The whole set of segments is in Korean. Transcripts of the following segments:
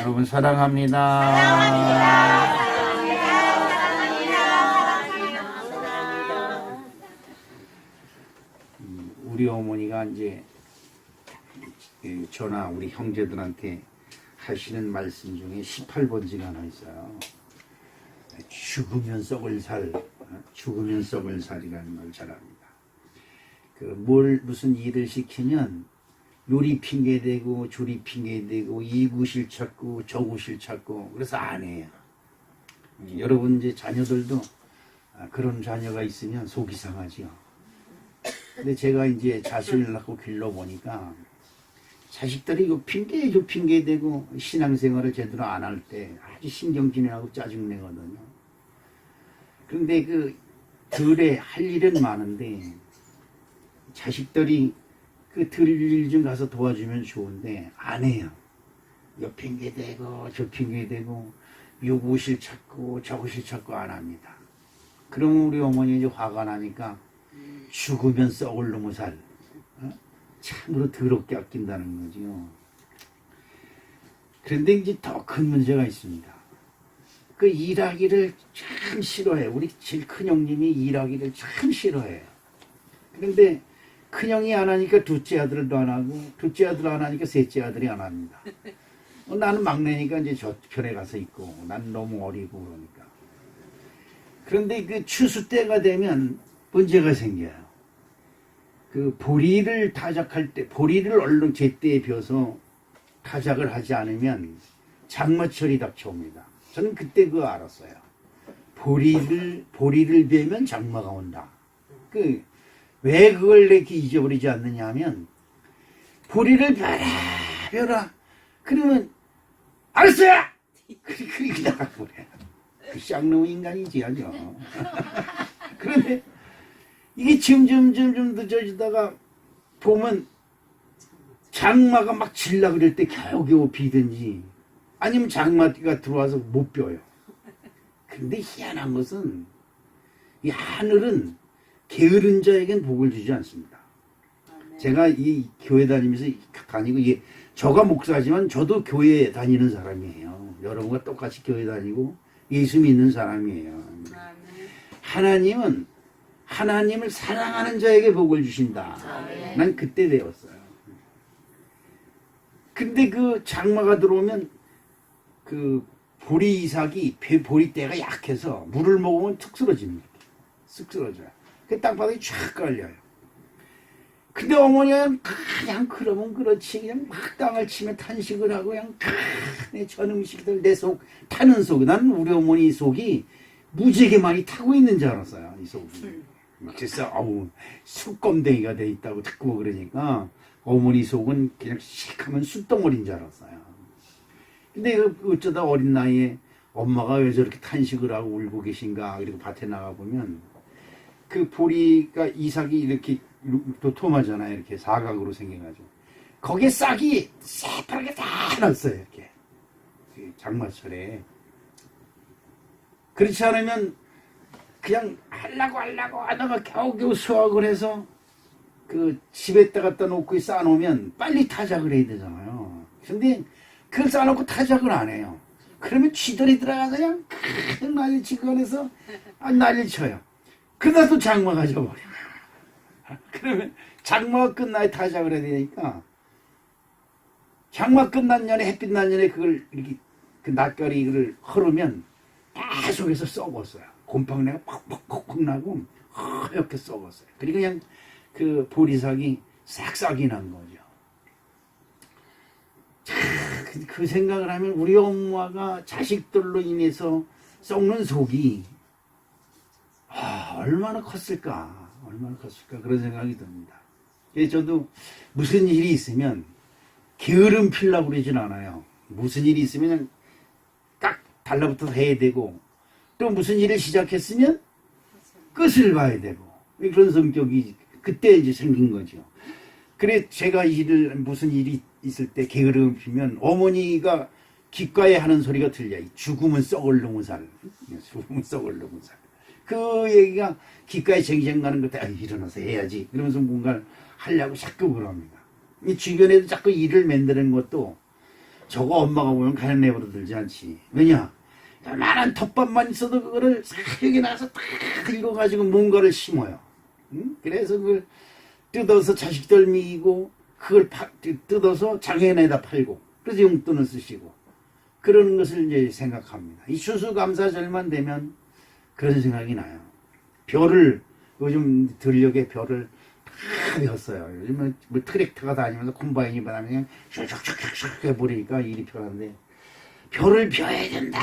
여러분 사랑합니다. 우리 어머니가 이제 저나 우리 형제들한테 하시는 말씀 중에 18번지가 하나 있어요. 죽으면 썩을 살, 죽으면 썩을 살이라는 말 잘합니다. 무슨 일을 시키면 요리 핑계대고 조리 핑계대고 이 구실 찾고 저 구실 찾고 그래서 안 해요. 여러분 이제 자녀들도 그런 자녀가 있으면 속이 상하죠. 근데 제가 이제 자식을 낳고 길러보니까 자식들이 이거 핑계죠 핑계대고 신앙생활을 제대로 안 할 때 아주 신경질하고 짜증내거든요. 그런데 들에 할 일은 많은데 자식들이 들 좀 가서 도와주면 좋은데 안 해요. 이거 핑계대고 저 핑계대고 요 구실 찾고 저 구실 찾고 안 합니다. 그럼 우리 어머니 이제 화가 나니까 죽으면 썩을 놈의 살, 참으로 더럽게 아낀다는 거죠. 그런데 이제 더 큰 문제가 있습니다. 일하기를 참 싫어해요. 우리 제일 큰 형님이 일하기를 참 싫어해요. 그런데 큰형이 안 하니까 둘째 아들도 안 하고 둘째 아들 안 하니까 셋째 아들이 안 합니다. 나는 막내니까 이제 저편에 가서 있고 난 너무 어리고 그러니까. 그런데 추수 때가 되면 문제가 생겨요. 보리를 타작할 때 보리를 얼른 제때에 벼서 타작을 하지 않으면 장마철이 닥쳐옵니다. 저는 그때 그거 알았어요. 보리를 베면 장마가 온다. 왜 그걸 이렇게 잊어버리지 않느냐 하면 보리를 벼라 그러면 알았어요! 그렇게 나가버려요. 쌍놈 인간이지 아니요. 그런데 이게 점점 늦어지다가 보면 장마가 막 질라 그럴 때 겨우겨우 비든지 아니면 장마가 들어와서 못 벼요. 근데 희한한 것은 이 하늘은 게으른 자에겐 복을 주지 않습니다. 제가 이 교회 다니면서 다니고 저가 목사지만 저도 교회 다니는 사람이에요. 여러분과 똑같이 교회 다니고 예수 믿는 사람이에요. 하나님을 사랑하는 자에게 복을 주신다. 난 그때 배웠어요. 근데 장마가 들어오면 보리 이삭이 보리대가 약해서 물을 먹으면 툭 쓰러집니다. 쓱 쓰러져요. 땅바닥이 쫙 깔려요. 근데 어머니가 그냥 그러면 그렇지 그냥 막 땅을 치며 탄식을 하고 그냥 내 전 음식들 내 속 타는 속 나는 우리 어머니 속이 무지개 많이 타고 있는 줄 알았어요. 이 속이. 그래서 숯검댕이가 돼 있다고 자꾸 그러니까 어머니 속은 그냥 씩하면 숯덩어리인 줄 알았어요. 근데 어쩌다 어린 나이에 엄마가 왜 저렇게 탄식을 하고 울고 계신가 그리고 밭에 나가보면 보리가 이삭이 이렇게 도톰하잖아요. 이렇게 사각으로 생겨가지고 거기에 싹이 새파랗게 다 났어요. 이렇게 장마철에. 그렇지 않으면 그냥 하려고 하다가 겨우겨우 수확을 해서 집에다 갖다 놓고 쌓아놓으면 빨리 타작을 해야 되잖아요. 근데 그걸 쌓아놓고 타작을 안 해요. 그러면 쥐들이 들어가서 그냥 큰 난리치고 안에서 난리를 쳐요. 그러다 또 장마가 져버려. 그러면 장마가 끝나야 타작을 해야 되니까 장마 끝난 년에 햇빛 난 년에 그걸 이렇게 낯가리 이걸 흐르면 계속해서 썩었어요. 곰팡이가 팍팍팍팍 나고 하얗게 썩었어요. 그리고 그냥 보리삭이 싹싹이 난 거죠. 그 생각을 하면 우리 엄마가 자식들로 인해서 썩는 속이 얼마나 컸을까 그런 생각이 듭니다. 저도 무슨 일이 있으면 게으름 피려고 그러진 않아요. 무슨 일이 있으면 딱 달라붙어서 해야 되고 또 무슨 일을 시작했으면 끝을 봐야 되고 그런 성격이 그때 이제 생긴 거죠. 그래 제가 무슨 일이 있을 때 게으름 피면 어머니가 귓가에 하는 소리가 들려요. 죽으면 썩을 놈의 살. 죽으면 썩을 놈의 살. 그 얘기가 귓가에 쟁쟁 가는 것도 일어나서 해야지. 그러면서 뭔가를 하려고 자꾸 그럽니다. 이 주변에도 자꾸 일을 만드는 것도 저거 엄마가 보면 가냥 내버려 들지 않지. 왜냐? 요만한 텃밭만 있어도 그거를 사육에 나서 딱 읽어가지고 뭔가를 심어요. 응? 그래서 그걸 뜯어서 자식들 미이고 그걸 뜯어서 장애인에다 팔고 그래서 용돈을 쓰시고 그러는 것을 이제 생각합니다. 이 추수감사절만 되면 그런 생각이 나요. 별을 요즘 들녘에 별을 다 배웠어요. 요즘은 뭐 트랙터가 다니면서 콤바인이 다니면 그냥 슉슉슉슉 해버리니까 일이 편한데 별을 벼야 된다.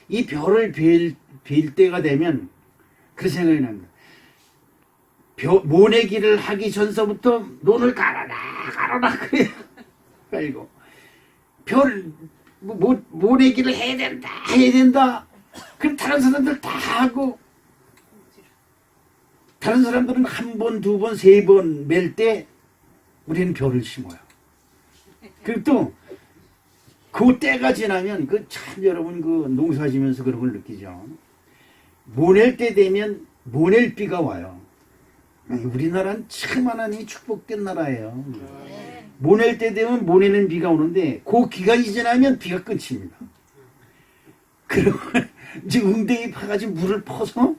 이 별을 빌 때가 되면 그 생각이 납니다. 모내기를 하기 전서부터 논을 갈아라 그래요. 그리고 모내기를 해야 된다. 그럼 다른 사람들 다 하고 다른 사람들은 한 번, 두 번, 세 번 맬 때 우리는 별을 심어요. 그리고 또 그 때가 지나면 그 참 여러분 그 농사 지면서 그런 걸 느끼죠. 모낼 때 되면 모낼 비가 와요. 우리나라는 참 하나님이 축복된 나라예요. 모낼 때 되면 모내는 비가 오는데 그 기간이 지나면 비가 끊깁니다. 그러면 이제 웅덩이 파가지고 물을 퍼서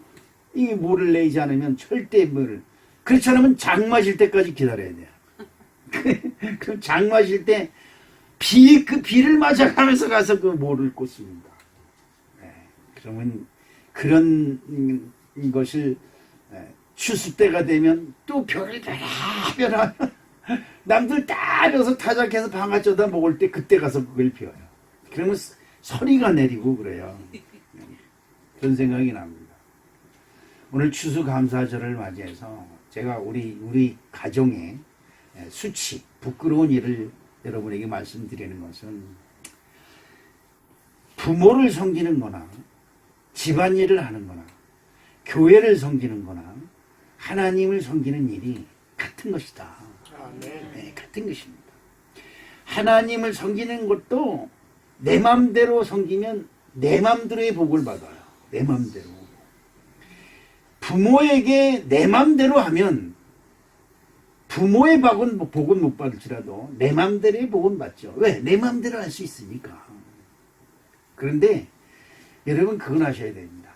이 모를 내지 않으면 절대 물을 그렇지 않으면 장 마실 때까지 기다려야 돼요. 그럼 장 마실 때 그 비를 맞아가면서 가서 그 모를 꽂습니다. 네, 그러면 그런 것을 추수 때가 되면 또 별을 별하면 남들 다 벼서 타작해서 방아쪄다 먹을 때 그때 가서 그걸 펴요. 그러면 서리가 내리고 그래요. 그런 생각이 납니다. 오늘 추수감사절을 맞이해서 제가 우리 가정의 수치, 부끄러운 일을 여러분에게 말씀드리는 것은 부모를 섬기는 거나 집안일을 하는 거나 교회를 섬기는 거나 하나님을 섬기는 일이 같은 것이다. 네, 같은 것입니다. 하나님을 섬기는 것도 내 맘대로 섬기면 내 맘대로의 복을 받아요. 내 맘대로. 부모에게 내 맘대로 하면 부모의 복은 못 받을지라도 내 맘대로의 복은 받죠. 왜? 내 맘대로 할 수 있으니까. 그런데 여러분 그건 아셔야 됩니다.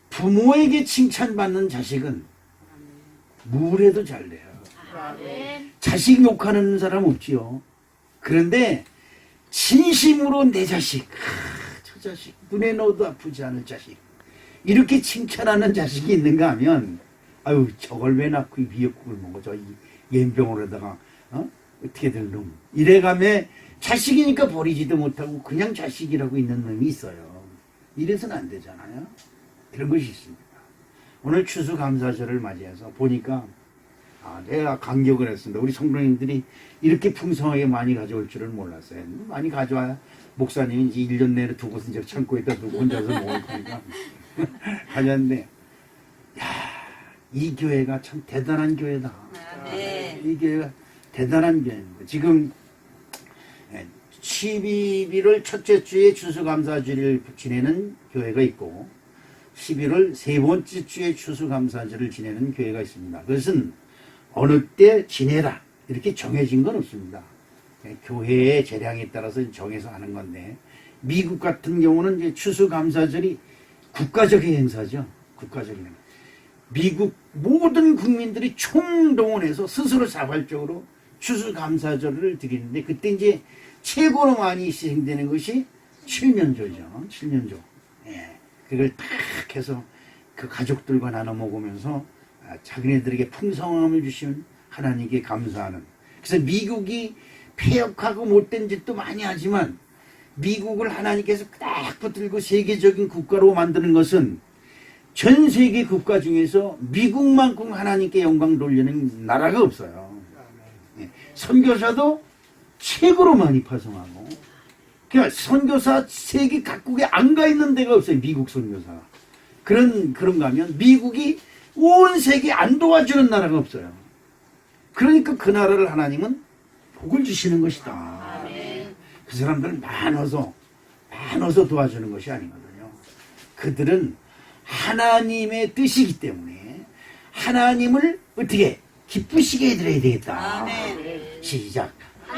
부모에게 칭찬받는 자식은 무엇해도 잘 돼요. 자식 욕하는 사람 없지요. 그런데 진심으로 내 자식, 저 자식 눈에 넣어도 아프지 않을 자식 이렇게 칭찬하는 자식이 있는가 하면 아유 저걸 왜 낳고 이 미역국을 먹어 저 연병으로다가 어떻게들 놈 이래가며 자식이니까 버리지도 못하고 그냥 자식이라고 있는 놈이 있어요. 이래서는 안 되잖아요. 그런 것이 있습니다. 오늘 추수감사절을 맞이해서 보니까 내가 감격을 했습니다. 우리 성도님들이 이렇게 풍성하게 많이 가져올 줄은 몰랐어요. 많이 가져와야 목사님이 이제 1년 내내 두 곳은 이제 창고에다 두고 혼자서 먹을 거니까 가져왔는데 이 교회가 참 대단한 교회다. 이 교회가 대단한 교회입니다. 지금 11월 첫째 주에 추수감사절을 지내는 교회가 있고 11월 세 번째 주에 추수감사절을 지내는 교회가 있습니다. 그것은 어느 때 지내라 이렇게 정해진 건 없습니다. 교회의 재량에 따라서 정해서 하는 건데 미국 같은 경우는 이제 추수감사절이 국가적인 행사죠. 국가적인 행사. 미국 모든 국민들이 총동원해서 스스로 자발적으로 추수감사절을 드리는데 그때 이제 최고로 많이 시행되는 것이 칠면조죠. 칠면조. 예, 그걸 딱 해서 그 가족들과 나눠 먹으면서 자기네들에게 풍성함을 주신 하나님께 감사하는. 그래서 미국이 폐역하고 못된 짓도 많이 하지만 미국을 하나님께서 딱 붙들고 세계적인 국가로 만드는 것은 전 세계 국가 중에서 미국만큼 하나님께 영광 돌리는 나라가 없어요. 선교사도 최고로 많이 파송하고 그러니까 선교사 세계 각국에 안 가 있는 데가 없어요. 미국 선교사가. 그런가 하면 미국이 온 세계에 안 도와주는 나라가 없어요. 그러니까 그 나라를 하나님은 복을 주시는 것이다. 그 사람들은 많아서 도와주는 것이 아니거든요. 그들은 하나님의 뜻이기 때문에 하나님을 어떻게 기쁘시게 해드려야 되겠다. 시작.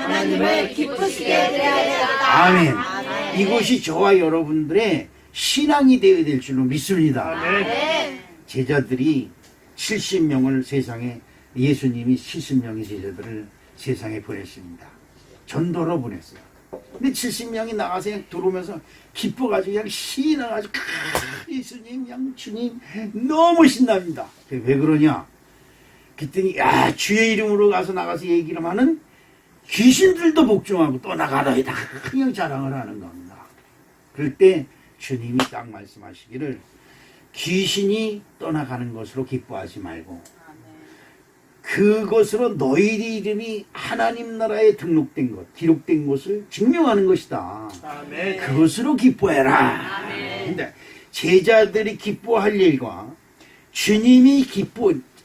하나님을 기쁘시게 되어야 아멘. 이것이 저와 여러분들의 신앙이 되어야 될 줄로 믿습니다. 제자들이 70명을 세상에, 예수님이 70명의 제자들을 세상에 보냈습니다. 전도로 보냈어요. 근데 70명이 나가서 그냥 들어오면서 기뻐가지고 그냥 신이 나가지고 예수님, 양주님 너무 신납니다. 왜 그러냐? 그랬더니 야, 주의 이름으로 나가서 얘기를 하는 귀신들도 복종하고 또 나가다이다 그냥 자랑을 하는 겁니다. 그럴 때 주님이 딱 말씀하시기를 귀신이 떠나가는 것으로 기뻐하지 말고 그것으로 너희 이름이 하나님 나라에 등록된 것, 기록된 것을 증명하는 것이다. 아멘. 그것으로 기뻐해라. 근데 제자들이 기뻐할 일과 주님이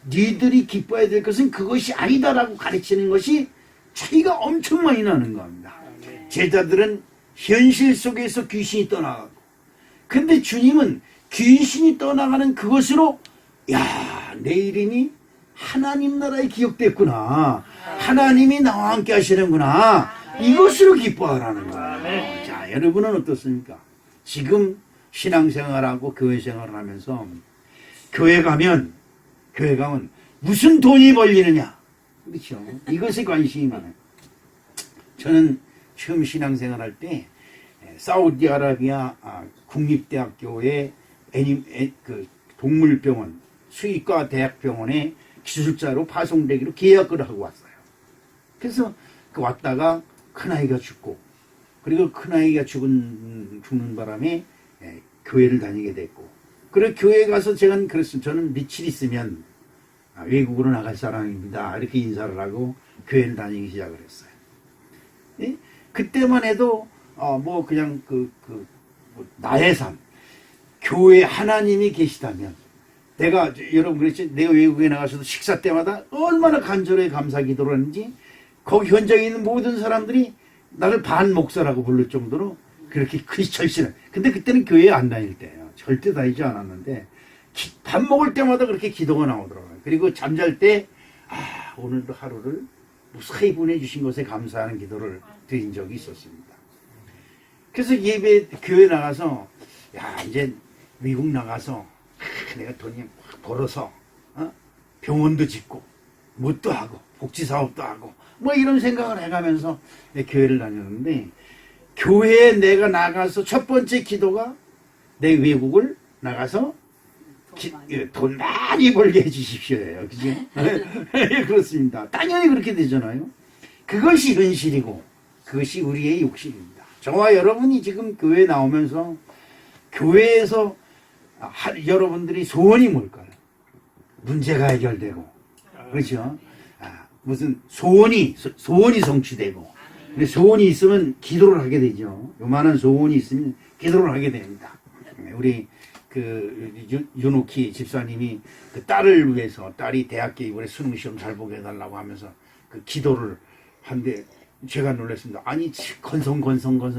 니들이 기뻐해야 될 것은 그것이 아니다라고 가르치는 것이 차이가 엄청 많이 나는 겁니다. 제자들은 현실 속에서 귀신이 떠나가고, 근데 주님은 귀신이 떠나가는 그것으로 야, 내 이름이 하나님 나라에 기억됐구나. 하나님이 나와 함께 하시는구나. 이것으로 기뻐하라는 거예요. 자, 여러분은 어떻습니까? 지금 신앙생활하고 교회생활을 하면서 교회 가면 무슨 돈이 벌리느냐. 그렇죠. 이것에 관심이 많아요. 저는 처음 신앙생활할 때 사우디아라비아 국립대학교의 그 동물병원, 수의과 대학병원에 기술자로 파송되기로 계약을 하고 왔어요. 그래서 왔다가 큰아이가 죽고, 그리고 큰아이가 죽는 바람에 교회를 다니게 됐고, 그래 교회에 가서 제가 그랬습니다. 저는 며칠 있으면 외국으로 나갈 사람입니다. 이렇게 인사를 하고 교회를 다니기 시작을 했어요. 예? 그때만 해도 뭐 그냥 나의 삶, 교회 하나님이 계시다면, 내가 여러분 그랬지, 내가 외국에 나가서도 식사 때마다 얼마나 간절히 감사 기도를 하는지 거기 현장에 있는 모든 사람들이 나를 반 목사라고 부를 정도로 그렇게 절실해. 근데 그때는 교회에 안 다닐 때예요. 절대 다니지 않았는데 밥 먹을 때마다 그렇게 기도가 나오더라고요. 그리고 잠잘 때 오늘도 하루를 무사히 보내주신 것에 감사하는 기도를 드린 적이 있었습니다. 그래서 교회 나가서 이제 미국 나가서 내가 돈이 벌어서 병원도 짓고 뭣도 하고 복지사업도 하고 뭐 이런 생각을 해가면서 교회를 다녔는데, 교회에 내가 나가서 첫 번째 기도가 내 외국을 나가서 돈 많이 벌게 해주십시오예요. 그죠? 그렇습니다. 당연히 그렇게 되잖아요. 그것이 현실이고 그것이 우리의 욕심입니다. 저와 여러분이 지금 교회에 나오면서 교회에서 여러분들이 소원이 뭘까요? 문제가 해결되고, 그렇죠? 무슨 소원이 성취되고, 근데 소원이 있으면 기도를 하게 되죠. 요만한 소원이 있으면 기도를 하게 됩니다. 우리 윤옥희 집사님이 그 딸을 위해서, 딸이 대학교 이번에 수능 시험 잘 보게 해달라고 하면서 그 기도를 한데 제가 놀랐습니다. 아니 건성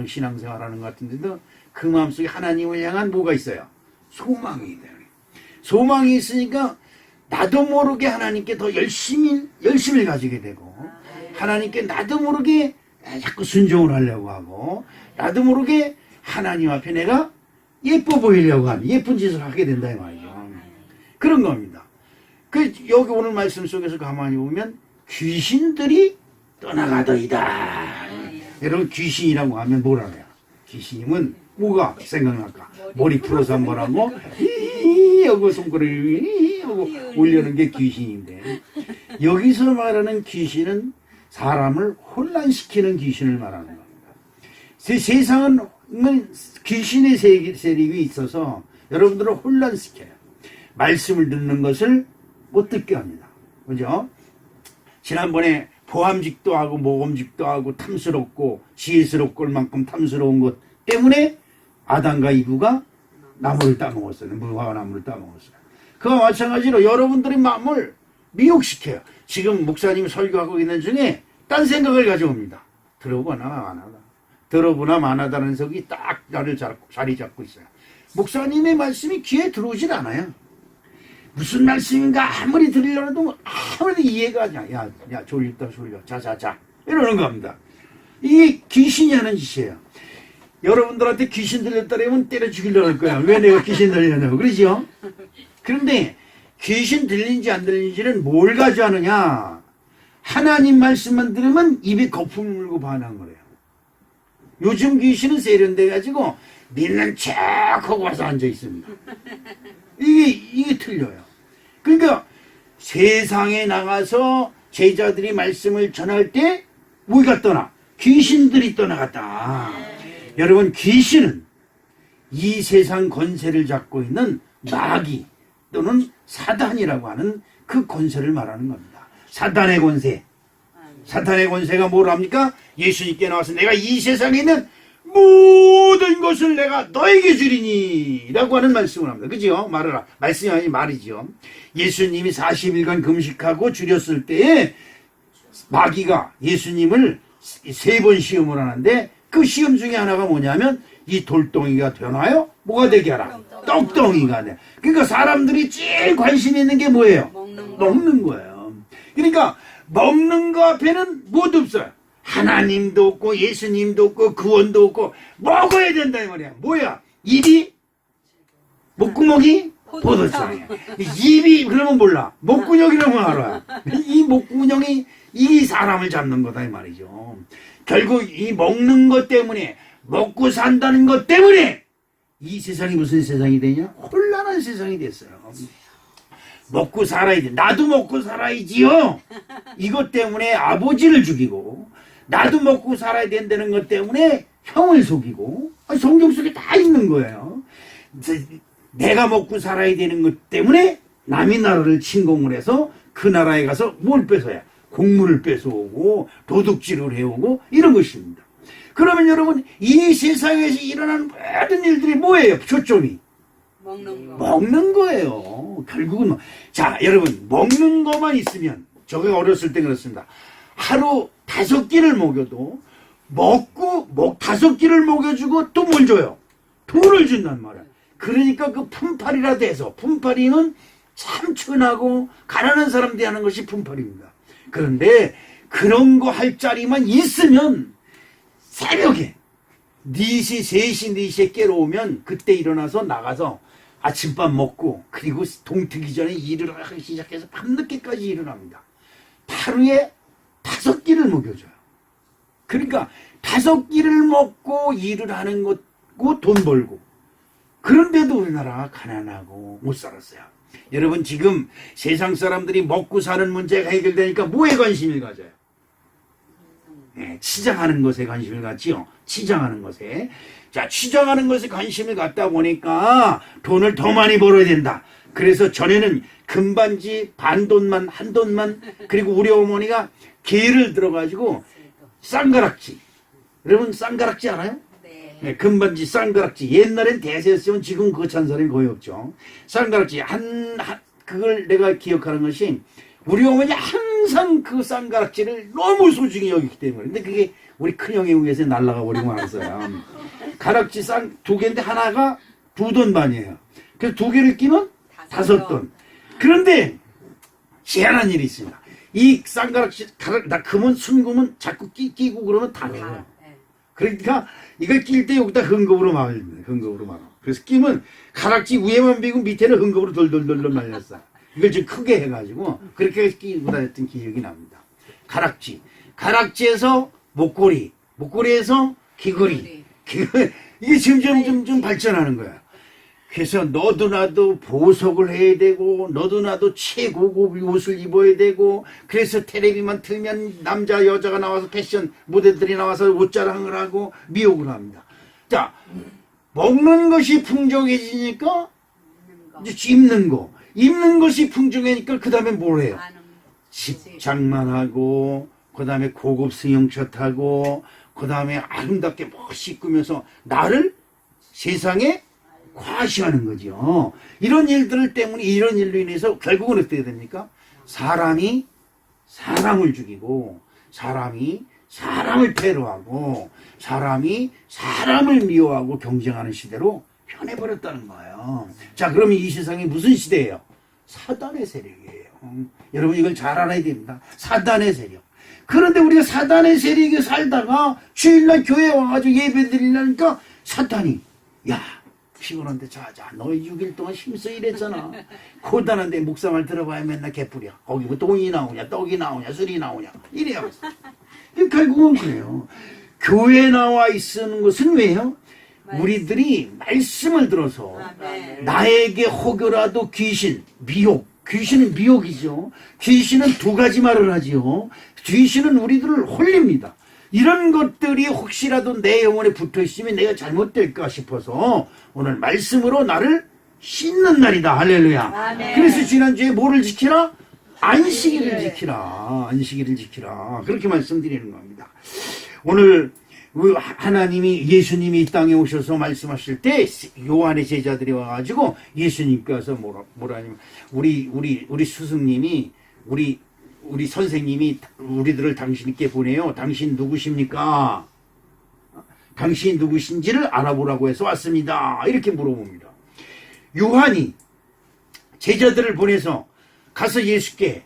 신앙생활하는 것 같은데도 그 마음속에 하나님을 향한 뭐가 있어요? 소망이 있어요. 소망이 있으니까 나도 모르게 하나님께 더 열심을 가지게 되고, 하나님께 나도 모르게 자꾸 순종을 하려고 하고, 나도 모르게 하나님 앞에 내가 예뻐 보이려고 하는 예쁜 짓을 하게 된다 이 말이죠. 그런 겁니다. 여기 오늘 말씀 속에서 가만히 보면 귀신들이 떠나가더이다. 여러분 귀신이라고 하면 뭐라 해요? 귀신이면 뭐가 생각날까? 머리 풀어서 한번 하고 하고 손가락을 하고 올려는 게 귀신인데, 여기서 말하는 귀신은 사람을 혼란시키는 귀신을 말하는 겁니다. 세상은 귀신의 세력이 있어서 여러분들을 혼란시켜요. 말씀을 듣는 것을 못 듣게 합니다. 그죠? 지난번에 보암직도 하고 모범직도 하고 탐스럽고 지혜스럽고 얼만큼 탐스러운 것 때문에 아담과 이브가 나무를 따먹었어요. 무화과 나무를 따먹었어요. 그와 마찬가지로 여러분들의 마음을 미혹시켜요. 지금 목사님 설교하고 있는 중에 딴 생각을 가져옵니다. 들어보나 마나다. 들어보나 마나다는 속이 딱 나를 자리 잡고 있어요. 목사님의 말씀이 귀에 들어오질 않아요. 무슨 말씀인가 아무리 들으려고 해도 아무리 이해가 안 돼. 야 졸립다 졸려. 자자자 이러는 겁니다. 이게 귀신이 하는 짓이에요. 여러분들한테 귀신 들렸다 그러면 때려 죽이려고 할 거야. 왜 내가 귀신 들렸냐고. 그러죠? 그런데 귀신 들린지 안 들린지는 뭘 가져하느냐. 하나님 말씀만 들으면 입에 거품을 물고 반한 거래요. 요즘 귀신은 세련돼가지고 믿는 척하고 와서 앉아 있습니다. 이게 틀려요. 그러니까 세상에 나가서 제자들이 말씀을 전할 때 뭐가 떠나? 귀신들이 떠나갔다. 여러분, 귀신은 이 세상 권세를 잡고 있는 마귀 또는 사단이라고 하는 그 권세를 말하는 겁니다. 사단의 권세. 사탄의 권세가 뭐랍니까? 예수님께 나와서 내가 이 세상에 있는 모든 것을 내가 너에게 주리니 라고 하는 말씀을 합니다. 그죠? 말을, 말씀이 아니 말이죠. 예수님이 40일간 금식하고 줄였을 때에 마귀가 예수님을 3번 시험을 하는데 그 시험 중에 하나가 뭐냐면 이 돌덩이가 되나요? 뭐가 되게 하라? 떡덩이가 돼. 그러니까 사람들이 제일 관심 있는 게 뭐예요? 먹는 거예요. 그러니까 먹는 거 앞에는 뭐도 없어요. 하나님도 없고 예수님도 없고 구원도 없고 먹어야 된다 이 말이야. 뭐야? 입이 목구멍이 포도청이야. 입이 그러면 몰라. 목구멍이라면 알아. 이 목구멍이 이 사람을 잡는 거다 이 말이죠. 결국 이 먹는 것 때문에 먹고 산다는 것 때문에 이 세상이 무슨 세상이 되냐? 혼란한 세상이 됐어요. 먹고 살아야 돼. 나도 먹고 살아야지요. 이것 때문에 아버지를 죽이고 나도 먹고 살아야 된다는 것 때문에 형을 속이고 성경 속에 다 있는 거예요. 내가 먹고 살아야 되는 것 때문에 남의 나라를 침공을 해서 그 나라에 가서 뭘 뺏어야? 곡물을 뺏어오고 도둑질을 해오고 이런 것입니다. 그러면 여러분 이 세상에서 일어나는 모든 일들이 뭐예요? 초점이 먹는 거예요. 결국은 자 여러분 먹는 것만 있으면 저가 어렸을 때 그렇습니다. 하루 5끼를 먹여도 먹고 5끼를 먹여주고 또 뭘 줘요? 돈을 준단 말이야. 그러니까 그 품팔이라도 해서 품팔이는 참 천하고 가난한 사람들이 하는 것이 품팔입니다. 그런데 그런 거 할 자리만 있으면 새벽에 4시, 3시, 4시에 깨러오면 그때 일어나서 나가서 아침밥 먹고 그리고 동트기 전에 일을 하기 시작해서 밤늦게까지 일을 합니다. 하루에 5끼를 먹여줘요. 그러니까 5끼를 먹고 일을 하는 것고 돈 벌고 그런데도 우리나라가 가난하고 못 살았어요. 여러분 지금 세상 사람들이 먹고 사는 문제가 해결되니까 뭐에 관심을 가져요? 네, 치장하는 것에 관심을 갖지요. 치장하는 것에. 자, 치장하는 것에 관심을 갖다 보니까 돈을 더 많이 벌어야 된다. 그래서 전에는 금반지 반돈만 한돈만 그리고 우리 어머니가 개를 들어가지고 쌍가락지. 여러분 쌍가락지 알아요? 네, 금반지 쌍가락지. 옛날엔 대세였으면 지금 그거 찬 사람이 거의 없죠. 쌍가락지 그걸 내가 기억하는 것이 우리 어머니 항상 그 쌍가락지를 너무 소중히 여기기 때문에. 근데 그게 우리 큰형의 의해서 날아가 버리고 말았어요. 가락지 쌍 2개인데 하나가 2돈 반이에요. 그래서 2개를 끼면 5돈. 그런데 희한한 일이 있습니다. 이 쌍가락지 나 금은 순금은 자꾸 끼고 그러면 다 내요. 그러니까 이걸 낄 때 여기다 흥금으로 말립니다. 흥금으로 말아. 그래서 끼면 가락지 위에만 비고 밑에는 흥금으로 돌돌돌 말렸어. 이걸 좀 크게 해가지고 그렇게 끼고 다녔던 기억이 납니다. 가락지에서 목걸이에서 귀걸이. 이게 점점 좀 발전하는 거야. 그래서 너도 나도 보석을 해야 되고 너도 나도 최고급 옷을 입어야 되고 그래서 텔레비만 틀면 남자 여자가 나와서 패션 모델들이 나와서 옷자랑을 하고 미혹을 합니다. 자, 먹는 것이 풍족해지니까 이제 입는 것이 풍족해지니까 그 다음에 뭘 해요? 식장만 하고 그 다음에 고급 승용차 타고 그 다음에 아름답게 멋있게 꾸면서 나를 세상에 과시하는 거죠. 이런 일들 때문에 이런 일로 인해서 결국은 어떻게 됩니까? 사람이 사람을 죽이고 사람이 사람을 테러하고 사람이 사람을 미워하고 경쟁하는 시대로 변해버렸다는 거예요. 자, 그러면 이 세상이 무슨 시대예요? 사단의 세력이에요. 여러분 이걸 잘 알아야 됩니다. 사단의 세력. 그런데 우리가 사단의 세력에 살다가 주일날 교회 와가지고 예배 드리려니까 사탄이 야 피곤한데 자자 너 6일 동안 힘써 일했잖아. 고단한데 묵상을 들어봐야 맨날 개뿔이야. 거기 뭐 돈이 나오냐 떡이 나오냐 술이 나오냐 이래요. 결국은 그래요. 교회 나와 있는 것은 왜요? 우리들이 말씀을 들어서 나에게 혹여라도 귀신, 미혹, 귀신은 미혹이죠. 귀신은 두 가지 말을 하지요. 귀신은 우리들을 홀립니다. 이런 것들이 혹시라도 내 영혼에 붙어 있으면 내가 잘못될까 싶어서 오늘 말씀으로 나를 씻는 날이다. 할렐루야. 아멘. 그래서 지난주에 뭐를 지키라? 안식일을 지키라. 안식일을 지키라. 그렇게 말씀드리는 겁니다. 오늘 하나님이 예수님이 이 땅에 오셔서 말씀하실 때 요한의 제자들이 와가지고 예수님께 와서 뭐라냐면 우리 스승님이 우리 선생님이 우리들을 당신께 보내요. 당신 누구십니까? 당신이 누구신지를 알아보라고 해서 왔습니다. 이렇게 물어봅니다. 요한이 제자들을 보내서 가서 예수께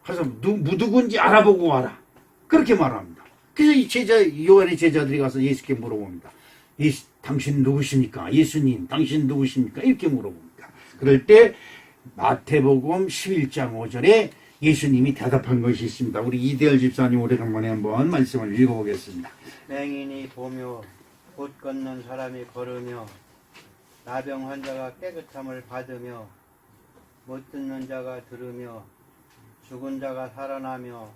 가서 누군지 알아보고 와라. 그렇게 말합니다. 그래서 요한의 제자들이 가서 예수께 물어봅니다. 당신 누구십니까? 예수님, 당신 누구십니까? 이렇게 물어봅니다. 그럴 때 마태복음 11장 5절에 예수님이 대답한 것이 있습니다. 우리 이대열 집사님 오래간만에 한번 말씀을 읽어보겠습니다. 맹인이 보며 못 걷는 사람이 걸으며 나병 환자가 깨끗함을 받으며 못 듣는 자가 들으며 죽은 자가 살아나며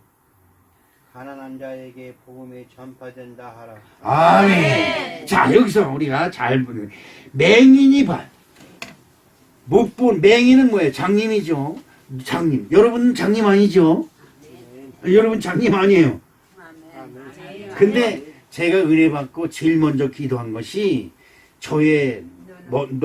가난한 자에게 복음이 전파된다 하라. 아멘. 자, 여기서 우리가 잘 보는 맹인이 봐. 못 본 맹인은 뭐예요? 장님이죠. 장님. 여러분 장님 아니죠? 여러분 장님 아니에요. 근데 제가 은혜 받고 제일 먼저 기도한 것이 저의 먼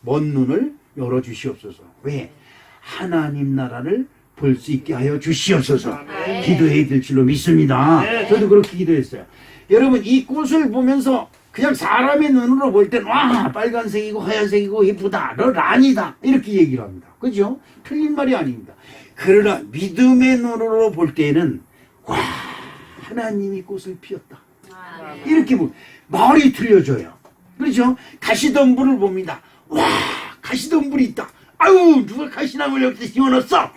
눈을 열어 주시옵소서. 왜? 하나님 나라를 볼 수 있게 하여 주시옵소서. 기도해야 될 줄로 믿습니다. 저도 그렇게 기도했어요. 여러분 이 꽃을 보면서 그냥 사람의 눈으로 볼 땐 와 빨간색이고 하얀색이고 예쁘다 너 란이다 이렇게 얘기를 합니다. 그죠? 틀린 말이 아닙니다. 그러나 믿음의 눈으로 볼 때는 와 하나님이 꽃을 피웠다 이렇게 말이 틀려져요. 그렇죠? 가시덤불을 봅니다. 와 가시덤불이 있다. 아유 누가 가시나무를 여기서 심어놨어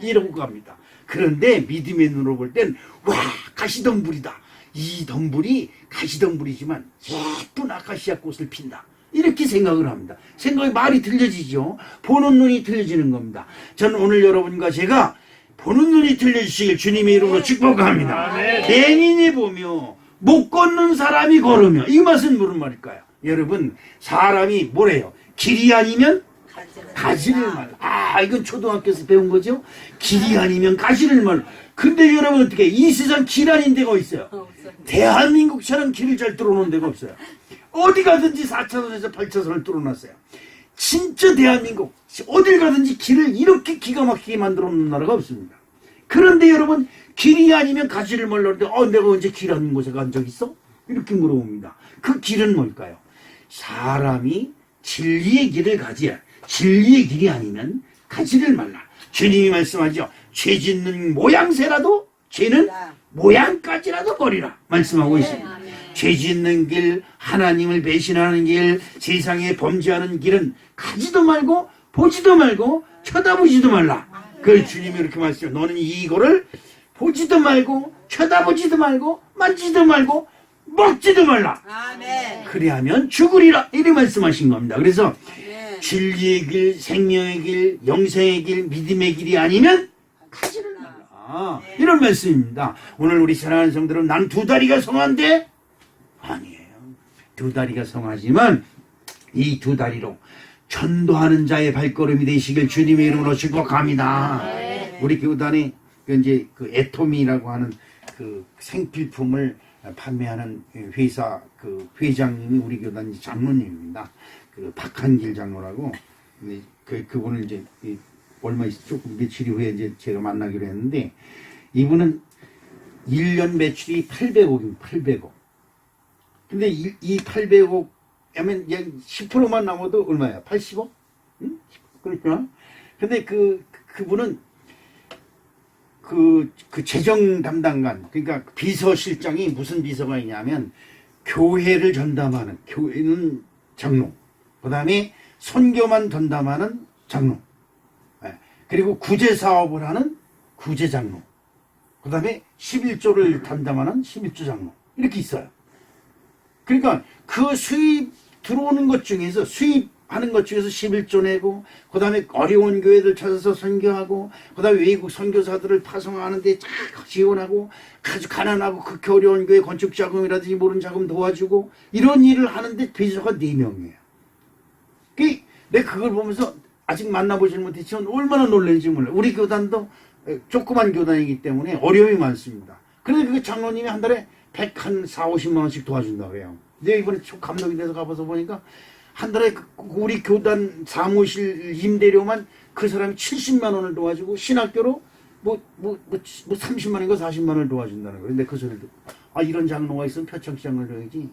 이러고 갑니다. 그런데 믿음의 눈으로 볼 땐 와 가시덤불이다. 이 덤불이 가시덤불이지만 예쁜 아카시아 꽃을 핀다. 이렇게 생각을 합니다. 생각이 말이 틀려지죠. 보는 눈이 틀려지는 겁니다. 저는 오늘 여러분과 제가 보는 눈이 틀려지시길 주님의 이름으로 축복합니다. 맹인이 보며 못 걷는 사람이 걸으며 이 맛은 무슨 말일까요? 여러분 사람이 뭐래요? 길이 아니면 가지를 말라. 이건 초등학교에서 배운 거죠? 길이 아니면 가지를 말라. 근데 여러분 어떻게 이 세상 길 아닌 데가 있어요? 대한민국처럼 길을 잘 뚫어놓은 데가 없어요. 어디 가든지 4차선에서 8차선을 뚫어놨어요. 진짜 대한민국 어딜 가든지 길을 이렇게 기가 막히게 만들어 놓은 나라가 없습니다. 그런데 여러분 길이 아니면 가지를 말라는데 내가 언제 길 아닌 곳에 간 적 있어? 이렇게 물어봅니다. 그 길은 뭘까요? 사람이 진리의 길을 가지야. 진리의 길이 아니면 가지를 말라. 주님이 말씀하죠. 죄 짓는 모양새라도 죄는 모양까지라도 버리라 말씀하고 있습니다. 죄 짓는 길, 하나님을 배신하는 길, 세상에 범죄하는 길은 가지도 말고 보지도 말고 쳐다보지도 말라. 그 주님이 이렇게 말씀해요. 너는 이거를 보지도 말고 쳐다보지도 말고 만지도 말고 먹지도 말라. 그리하면 죽으리라. 이렇게 말씀하신 겁니다. 그래서 진리의 길, 생명의 길, 영생의 길, 믿음의 길이 아니면 가지를 말라. 이런 말씀입니다. 오늘 우리 사랑하는 성들은 난 두 다리가 성한데 아니에요. 두 다리가 성하지만 이 두 다리로 전도하는 자의 발걸음이 되시길 주님의 이름으로 축복합니다. 우리 교단에 이제 그 애토미라고 하는 그 생필품을 판매하는 회사 그 회장님이 우리 교단 장로님입니다. 그 박한길 장로라고 그분을 이제 조금 며칠 후에 이제 제가 만나기로 했는데 이분은 1년 매출이 800억입니다. 800억. 근데 이 800억 하면 10%만 남아도 얼마야? 80억? 응? 그렇구나. 근데 그분은 그 재정 담당관, 그러니까 비서실장이 무슨 비서가 있냐면 교회를 전담하는, 교회는 장로, 그 다음에 선교만 전담하는 장로, 그리고 구제 사업을 하는 구제 장로, 그 다음에 11조를 담당하는 11조 장로, 이렇게 있어요. 그러니까 그 수입 들어오는 것 중에서, 수입하는 것 중에서 11조 내고, 그 다음에 어려운 교회들 찾아서 선교하고, 그 다음에 외국 선교사들을 파송하는데 쫙 지원하고, 아주 가난하고 극히 어려운 교회 건축 자금이라든지 모른 자금 도와주고, 이런 일을 하는데 비서가 4명이에요. 내가 그걸 보면서 아직 만나보지는 못했지만 얼마나 놀랐는지 몰라요. 우리 교단도 조그만 교단이기 때문에 어려움이 많습니다. 그런데 그 장로님이 한 달에 140, 50만 원씩 도와준다고 해요. 내가 이번에 감독이 돼서 가봐서 보니까 한 달에 우리 교단 사무실 임대료만 그 사람이 70만 원을 도와주고 신학교로 뭐 30만 원인가 40만 원을 도와준다는 거예요. 근데 그 소리를 듣고, 아, 이런 장로가 있으면 표창장을 줘야지.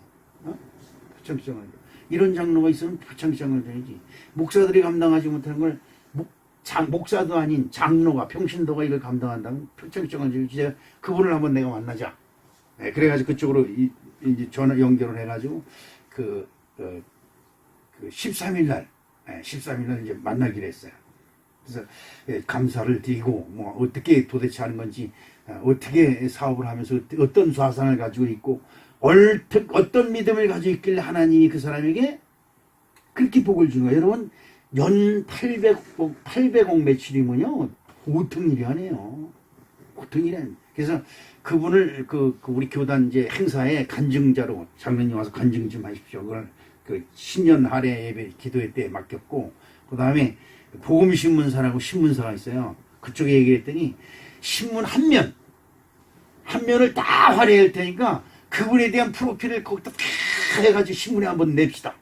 표창장을 줘. 이런 장로가 있으면 표창장을 줘야지. 목사들이 감당하지 못하는 걸 목사도 아닌 장로가, 평신도가 이걸 감당한다면 표창장을 줘야지. 제가 그분을 한번 내가 만나자. 네, 그래가지고 그쪽으로 이제 전화 연결을 해가지고 그 13일 날, 13일 날 이제 만나기로 했어요. 그래서 감사를 드리고 뭐 어떻게 도대체 하는 건지, 어떻게 사업을 하면서 어떤 사상을 가지고 있고 어떤 믿음을 가지고 있길래 하나님이 그 사람에게 그렇게 복을 주는 거예요. 여러분, 연 800억 매출이면요 보통 일이 아니에요. 보통 일이 아니에요. 그래서 그분을 그 우리 교단 이제 행사에 간증자로 장로님 와서 간증 좀 하십시오. 그걸 그 신년 할애 예배 기도회 때 맡겼고, 그 다음에 복음신문사라고 신문사가 있어요. 그쪽에 얘기했더니 신문 한 면을 다 할애할 테니까 그분에 대한 프로필을 거기다 다 해가지고 신문에 한번 냅시다.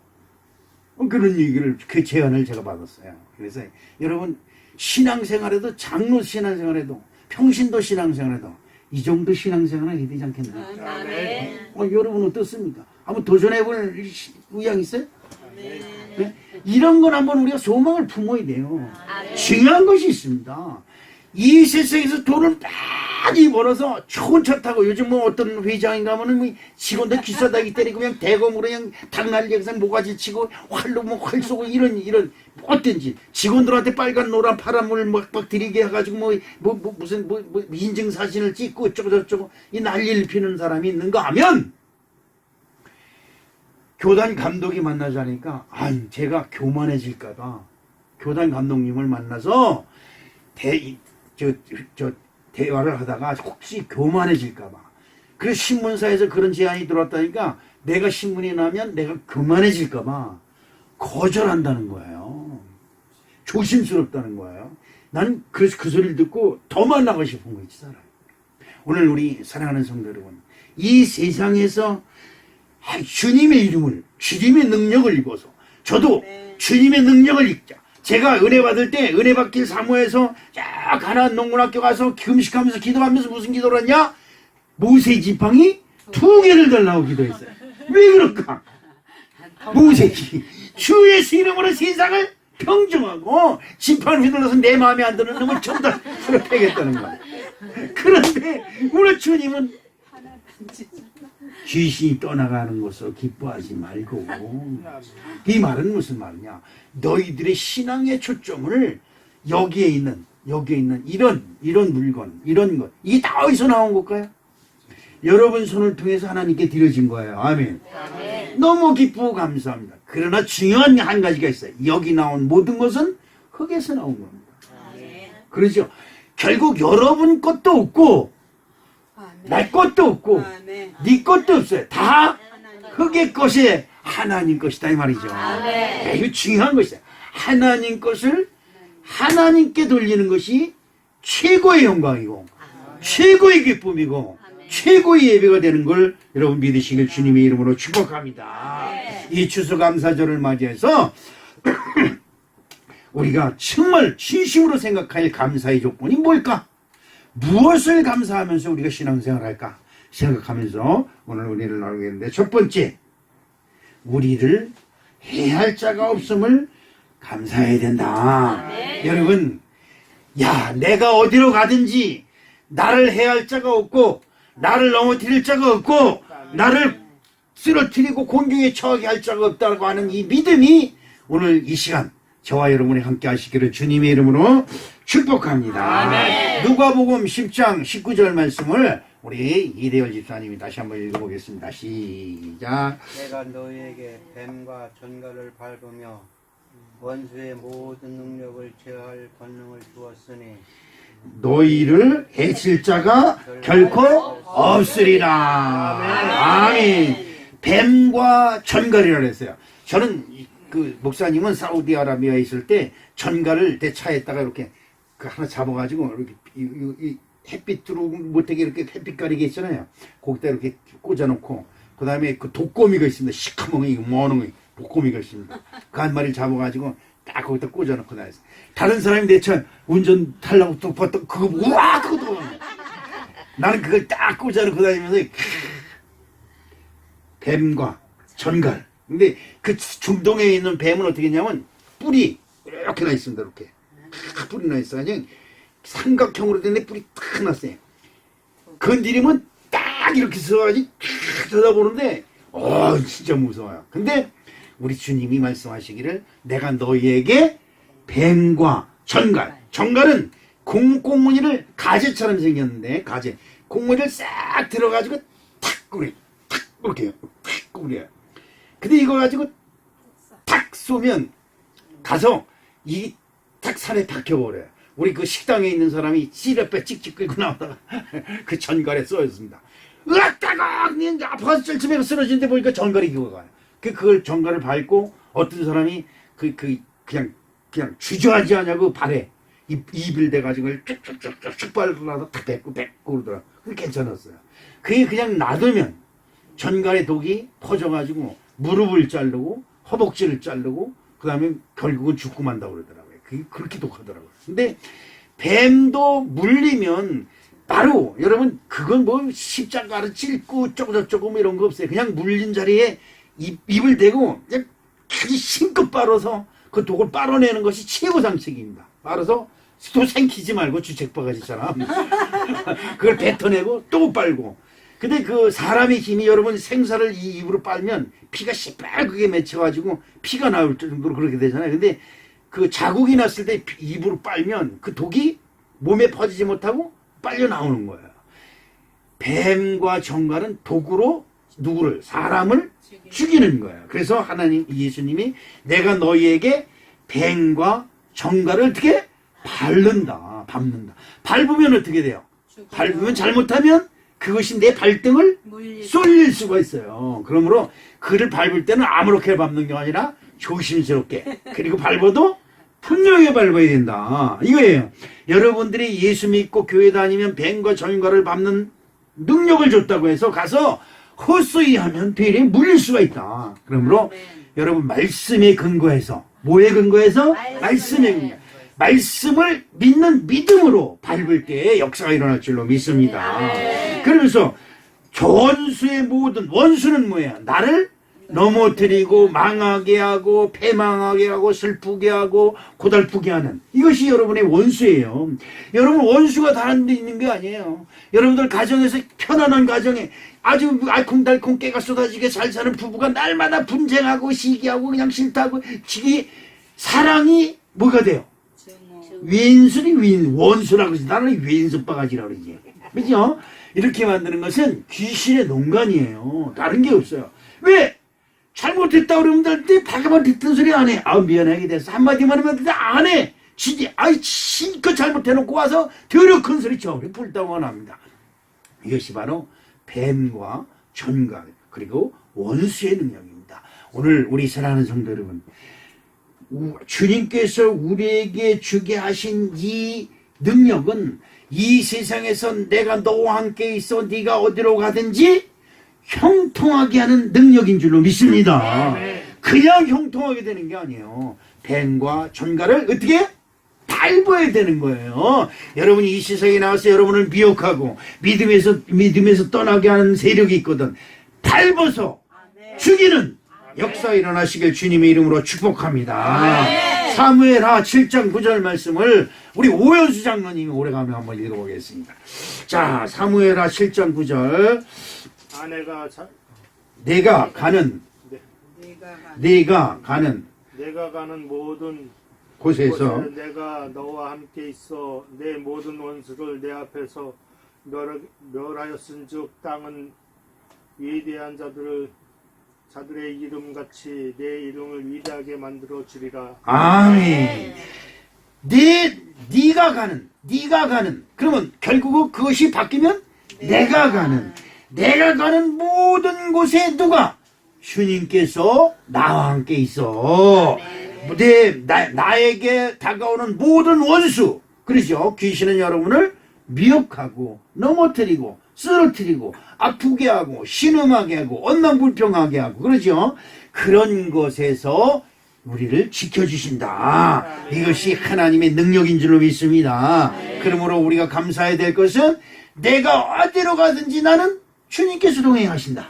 그런 얘기를, 그 제안을 제가 받았어요. 그래서 여러분, 신앙생활에도, 장로 신앙생활에도, 평신도 신앙생활에도 이 정도 신앙생활은 해야 되지 않겠나. 여러분 어떻습니까? 한번 도전해볼 의향 있어요? 네? 이런 건 한번 우리가 소망을 품어야 돼요. 중요한 것이 있습니다. 이 세상에서 돈을 많이 벌어서 좋은 차 타고, 요즘 뭐 어떤 회장인가 하면은 뭐 직원들 기사다기 때리고 그냥 대검으로 그냥 닭날개상 모가지 치고 활로 뭐 활 쏘고 이런 어떤지 직원들한테 빨간 노란 파란물 막 들이게 해가지고 무슨 인증 사진을 찍고 어쩌고 저쩌고 이 난리를 피는 사람이 있는가 하면, 교단 감독이 만나자니까 제가 교만해질까봐 교단 감독님을 만나서 대화를 하다가 혹시 교만해질까봐, 그래서 신문사에서 그런 제안이 들어왔다니까 내가 신문이 나면 내가 교만해질까봐 거절한다는 거예요. 조심스럽다는 거예요. 나는 그래서 그 소리를 듣고 더 만나고 싶은 거지, 사람. 오늘 우리 사랑하는 성도 여러분, 이 세상에서 주님의 이름을, 주님의 능력을 입어서, 저도 주님의 능력을 입자. 제가 은혜 받을 때 은혜 받길 사모해서 쫙 가나안 농군학교 가서 금식하면서 기도하면서 무슨 기도를 했냐? 모세 지팡이 2개를 달라고 기도했어요. 왜 그럴까? 모세지 주 예수 이름으로 세상을 평정하고 지팡이 휘둘러서 내 마음에 안 드는 놈을 전부 다 패겠다는 거야. 그런데 우리 주님은 귀신이 떠나가는 것을 기뻐하지 말고, 이 말은 무슨 말이냐? 너희들의 신앙의 초점을 여기에 있는 이런 물건, 이런 것, 이게 다 어디서 나온 걸까요? 여러분 손을 통해서 하나님께 드려진 거예요. 아멘. 너무 기쁘고 감사합니다. 그러나 중요한 한 가지가 있어요. 여기 나온 모든 것은 흙에서 나온 겁니다. 그렇죠? 결국 여러분 것도 없고 내 것도 없고 네 것도 없어요. 다 흙의 것이 하나님 것이다 이 말이죠. 이거 중요한 것이다. 하나님 것을 하나님께 돌리는 것이 최고의 영광이고 최고의 기쁨이고 최고의 예배가 되는 걸 여러분 믿으시길 주님의 이름으로 축복합니다. 이 추수감사절을 맞이해서 우리가 정말 진심으로 생각할 감사의 조건이 뭘까? 무엇을 감사하면서 우리가 신앙생활을 할까 생각하면서 오늘 은혜를 나누겠는데, 첫 번째, 우리를 해할 자가 없음을 감사해야 된다. 여러분, 내가 어디로 가든지 나를 해할 자가 없고 나를 넘어뜨릴 자가 없고 나를 쓰러뜨리고 공경에 처하게 할 자가 없다고 하는 이 믿음이 오늘 이 시간 저와 여러분이 함께 하시기를 주님의 이름으로 축복합니다. 누가복음 10장 19절 말씀을 우리 이대열 집사님이 다시 한번 읽어보겠습니다. 시작. 내가 너희에게 뱀과 전갈을 밟으며 원수의 모든 능력을 제어할 권능을 주었으니 너희를 해칠 자가 결코 없으리라. 아멘. 뱀과 전갈이라 그랬어요. 저는 그 목사님은 사우디아라비아에 있을 때 전갈을 내 차에다가 이렇게 그 하나 잡아가지고 이렇게 이 햇빛으로 못하게 이렇게 햇빛 가리게 있잖아요. 거기다 이렇게 꽂아놓고 그 다음에 그 독거미가 있습니다. 시커먼 거 뭐는 독거미가 있습니다. 그 한 마리를 잡아가지고 딱 거기다 꽂아놓고 다녔어요. 다른 사람이 내 차 운전 타려고 또 봤던 그거 우와 그거 나는 그걸 딱 꽂아놓고 다니면서 뱀과 전갈. 근데 그 중동에 있는 뱀은 어떻게 했냐면 뿔이 이렇게 나 있습니다. 이렇게 뿔이 나 있어. 그냥 삼각형으로 된 뿔이 탁 났어요. 건드리면 딱 이렇게 서가지고 쳐다보는데 진짜 무서워요. 근데 우리 주님이 말씀하시기를 내가 너희에게 뱀과 전갈. 전갈은 공무니를 가재처럼 생겼는데 가재 공무니를 싹 들어가지고 탁 꾸려 탁 이렇게 탁 꾸려요. 근데 이거 가지고 탁 쏘면 가서 이 탁 산에 박혀버려요. 우리 그 식당에 있는 사람이 시럽배 찍찍 끌고 나오다가 그 전갈에 쏘였습니다. 으악 따가 아파서 쩔쯤에 쓰러지는데 보니까 전갈이 기어가요. 그걸 전갈을 밟고 어떤 사람이 그냥 주저하지 않냐고 발에 입을 대가지고 쭉쭉쭉쭉 밟으라서 탁 뱉고 그러더라. 그게 괜찮았어요. 그게 그냥 놔두면 전갈의 독이 퍼져가지고 무릎을 자르고 허벅지를 자르고 그 다음에 결국은 죽고 만다고 그러더라고요. 그게 그렇게 독하더라고요. 근데 뱀도 물리면 바로 여러분 그건 뭐 십자가를 찔고 쪼고저쩌고 이런 거 없어요. 그냥 물린 자리에 입을 대고 그냥 아주 힘껏 빨아서 그 독을 빨아내는 것이 최고 상책입니다. 빨아서 또 생기지 말고 주책바가지처럼 그걸 뱉어내고 또 빨고. 근데 그 사람의 힘이 여러분 생사를 이 입으로 빨면 피가 시뻘겋게 맺혀가지고 피가 나올 정도로 그렇게 되잖아요. 근데 그 자국이 났을 때 입으로 빨면 그 독이 몸에 퍼지지 못하고 빨려 나오는 거예요. 뱀과 전갈은 독으로 누구를 사람을 죽이는 거예요. 그래서 하나님 예수님이 내가 너희에게 뱀과 전갈을 어떻게 밟는다. 밟으면 어떻게 돼요? 밟으면 잘못하면 그것이 내 발등을 쏠릴 수가 있어요. 그러므로 그를 밟을 때는 아무렇게 밟는 게 아니라 조심스럽게 그리고 밟아도 분명히 밟아야 된다. 이거예요. 여러분들이 예수 믿고 교회 다니면 뱀과 전갈을 밟는 능력을 줬다고 해서 가서 헛소리 하면 뱀에 물릴 수가 있다. 그러므로 여러분 말씀에 근거해서 뭐에 근거해서? 말씀에 근거. 말씀을 믿는 믿음으로 밟을 때 역사가 일어날 줄로 믿습니다. 그러면서 원수의 모든 원수는 뭐야? 나를 넘어뜨리고 망하게 하고 패망하게 하고 슬프게 하고 고달프게 하는 이것이 여러분의 원수예요. 여러분 원수가 다른 데 있는 게 아니에요. 여러분들 가정에서 편안한 가정에 아주 알콩달콩 깨가 쏟아지게 잘 사는 부부가 날마다 분쟁하고 시기하고 그냥 싫다고 지기 사랑이 뭐가 돼요? 원수라고 그러지. 나는 왼수바가지라고 그러지. 그죠? 이렇게 만드는 것은 귀신의 농간이에요. 다른 게 없어요. 왜? 잘못했다 그러면 내 바가만 듣던 소리 안 해. 미안하게 됐어. 한마디만 하면 안 해. 실컷 잘못해놓고 와서 더러 큰 소리 쳐. 불당원 합니다. 이것이 바로 뱀과 전갈 그리고 원수의 능력입니다. 오늘 우리 사랑하는 성도 여러분, 주님께서 우리에게 주게 하신 이 능력은 이 세상에서 내가 너와 함께 있어 네가 어디로 가든지 형통하게 하는 능력인 줄로 믿습니다. 그냥 형통하게 되는 게 아니에요. 뱀과 전갈을 어떻게? 밟아야 되는 거예요. 여러분이 이 세상에 나와서 여러분을 미혹하고 믿음에서 떠나게 하는 세력이 있거든. 밟아서 죽이는 역사 일어나시길 주님의 이름으로 축복합니다. 사무엘하 7장 9절 말씀을 우리 오연수 장로님이 오래가면 한번 읽어보겠습니다. 자, 사무엘하 7장 9절. 내가 가는 모든 곳에서 내가 너와 함께 있어 내 모든 원수를 내 앞에서 멸하였은즉 땅은 위대한 자들의 이름같이 내 이름을 위대하게 만들어 주리라. 아멘. 네가 가는 그러면 결국은 그것이 바뀌면 내가 가는 모든 곳에 누가 주님께서 나와 함께 있어. 나에게 다가오는 모든 원수, 그렇죠? 귀신은 여러분을 미혹하고 넘어뜨리고 쓰러뜨리고 아프게 하고 신음하게 하고 언망불평하게 하고, 그렇죠? 그런 것에서 우리를 지켜주신다. 이것이 하나님의 능력인 줄로 믿습니다. 그러므로 우리가 감사해야 될 것은 내가 어디로 가든지 나는 주님께서 동행하신다.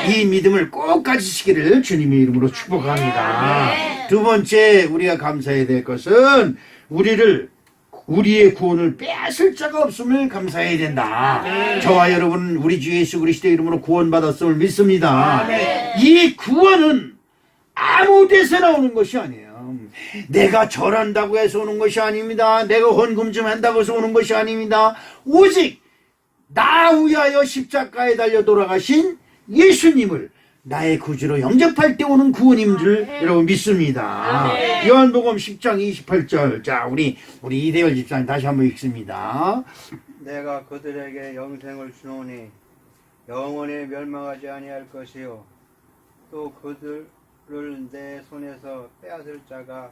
이 믿음을 꼭 가지시기를 주님의 이름으로 축복합니다. 두 번째 우리가 감사해야 될 것은 우리의 구원을 빼앗을 자가 없음을 감사해야 된다. 저와 여러분 우리 주 예수 그리스도의 이름으로 구원받았음을 믿습니다. 이 구원은 아무 데서나 오는 것이 아니에요. 내가 절한다고 해서 오는 것이 아닙니다. 내가 헌금 좀 한다고 해서 오는 것이 아닙니다. 오직 나 위하여 십자가에 달려 돌아가신 예수님을 나의 구주로 영접할 때 오는 구원인 줄 여러분 믿습니다. 요한복음 10장 28절. 자, 우리 이대열 집사님 다시 한번 읽습니다. 내가 그들에게 영생을 주노니 영원히 멸망하지 아니할 것이요 또 그들을 내 손에서 빼앗을 자가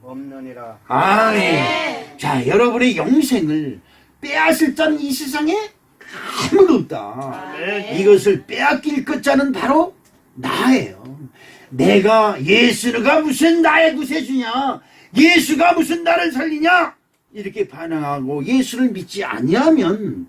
없느니라. 아멘. 자, 여러분의 영생을 빼앗을 자는 이 세상에 아무도 없다. 이것을 빼앗길 것자는 바로 나예요. 내가 예수가 무슨 나의 구세주냐, 예수가 무슨 나를 살리냐 이렇게 반항하고 예수를 믿지 아니하면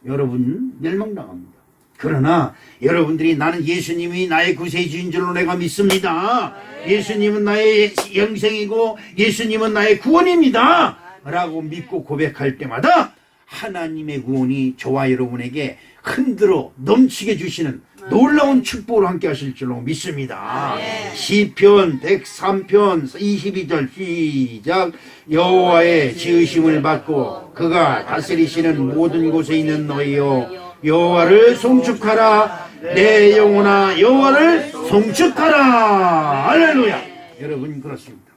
여러분 멸망당합니다. 그러나 여러분들이 나는 예수님이 나의 구세주인 줄로 내가 믿습니다. 예수님은 나의 영생이고 예수님은 나의 구원입니다 라고 믿고 고백할 때마다 하나님의 구원이 저와 여러분에게 흔들어 넘치게 주시는 놀라운 축복을 함께 하실 줄로 믿습니다. 시편 103편 22절 시작. 여호와의 지으심을 받고 그가 다스리시는 모든 곳에 있는 너희여 여호와를 송축하라. 내 영혼아 여호와를 송축하라. 할렐루야. 여러분 그렇습니다.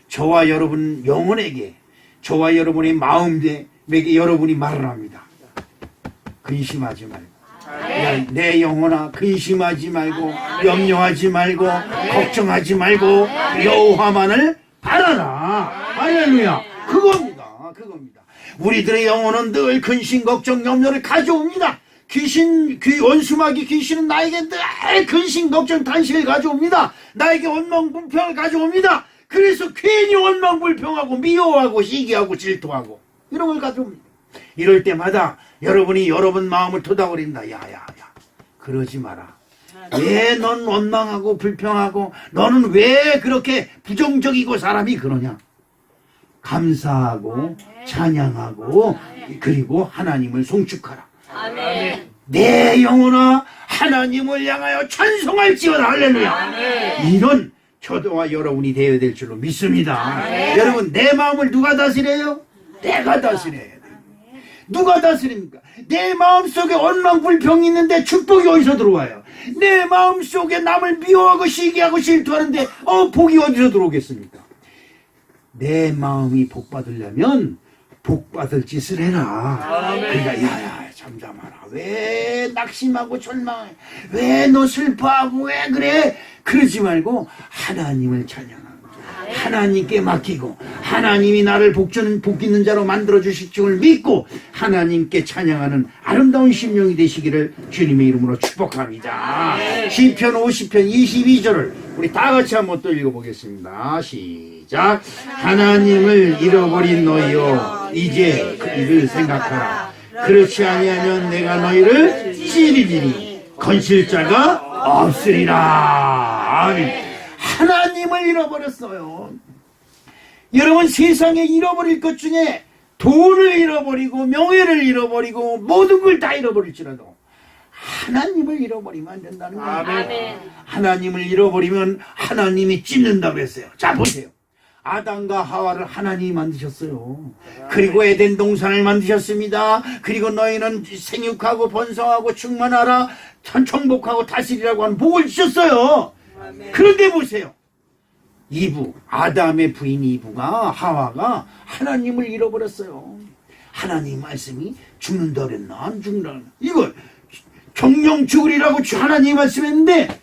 저와 여러분 영혼에게, 저와 여러분의 마음에 여러분이 말을 합니다. 근심하지 말고, 내 영혼아 근심하지 말고 염려하지 말고 걱정하지 말고 여호와만을 바라라. 할렐루야. 그겁니다. 우리들의 영혼은 늘 근심 걱정 염려를 가져옵니다. 원수마귀 귀신은 나에게 늘 근심 걱정 탄식을 가져옵니다. 나에게 원망불평을 가져옵니다. 그래서 괜히 원망불평하고 미워하고 시기하고 질투하고 이런 걸 가져옵니다. 이럴 때마다 여러분이 여러분 마음을 토닥거린다. 야야야 그러지 마라. 왜 넌 원망하고 불평하고 너는 왜 그렇게 부정적이고 사람이 그러냐. 감사하고 찬양하고 그리고 하나님을 송축하라. 아멘. 내 영혼아 하나님을 향하여 찬송할지어다. 할렐루야. 이런 저와 여러분이 되어야 될 줄로 믿습니다. 여러분 내 마음을 누가 다스려요? 내가 다스려야 돼요. 누가 다스립니까? 내 마음속에 원망불평이 있는데 축복이 어디서 들어와요? 내 마음속에 남을 미워하고 시기하고 질투하는데 복이 어디서 들어오겠습니까? 내 마음이 복받으려면 복받을 짓을 해라. 그러니까 야야 잠잠하라. 왜 낙심하고 절망해? 왜 너 슬퍼하고 왜 그래? 그러지 말고 하나님을 찬양하고 하나님께 맡기고 하나님이 나를 복 있는 자로 만들어 주실 줄 믿고 하나님께 찬양하는 아름다운 심령이 되시기를 주님의 이름으로 축복합니다. 시편 50편 22절을 우리 다 같이 한번 또 읽어보겠습니다. 시작. 하나님을 잃어버린 너희여 이제 그를 생각하라. 그렇지 아니하면 내가 너희를 찌르리니 건실 자가 없으리라. 아멘. 하나님을 잃어버렸어요. 여러분 세상에 잃어버릴 것 중에 돈을 잃어버리고 명예를 잃어버리고 모든 걸 다 잃어버릴지라도 하나님을 잃어버리면 안 된다는 거예요. 아멘. 하나님을 잃어버리면 하나님이 찢는다고 했어요. 자 보세요. 아담과 하와를 하나님이 만드셨어요. 그리고 에덴 동산을 만드셨습니다. 그리고 너희는 생육하고 번성하고 충만하라 천청복하고 다스리라고 하는 복을 주셨어요. 그런데 보세요. 이브, 아담의 부인 이브가 하와가 하나님을 잃어버렸어요. 하나님 말씀이 죽는다 그랬나 안 죽는다 그랬나. 이거 정령 죽으리라고 하나님 말씀했는데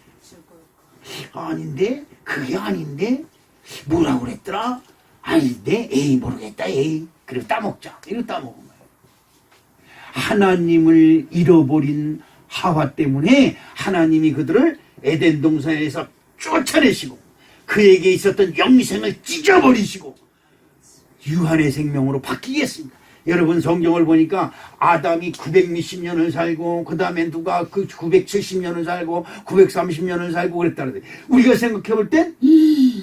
아닌데 그게 아닌데 뭐라고 그랬더라? 아닌데 에이 모르겠다 에이 그리고 따먹자 이러고 따먹은 거예요. 하나님을 잃어버린 하와 때문에 하나님이 그들을 에덴 동산에서 쫓아내시고 그에게 있었던 영생을 찢어버리시고 유한의 생명으로 바뀌겠습니다. 여러분 성경을 보니까 아담이 900몇십 년을 살고 그 다음에 누가 그 970년을 살고 930년을 살고 그랬다 그러더니 우리가 생각해 볼 땐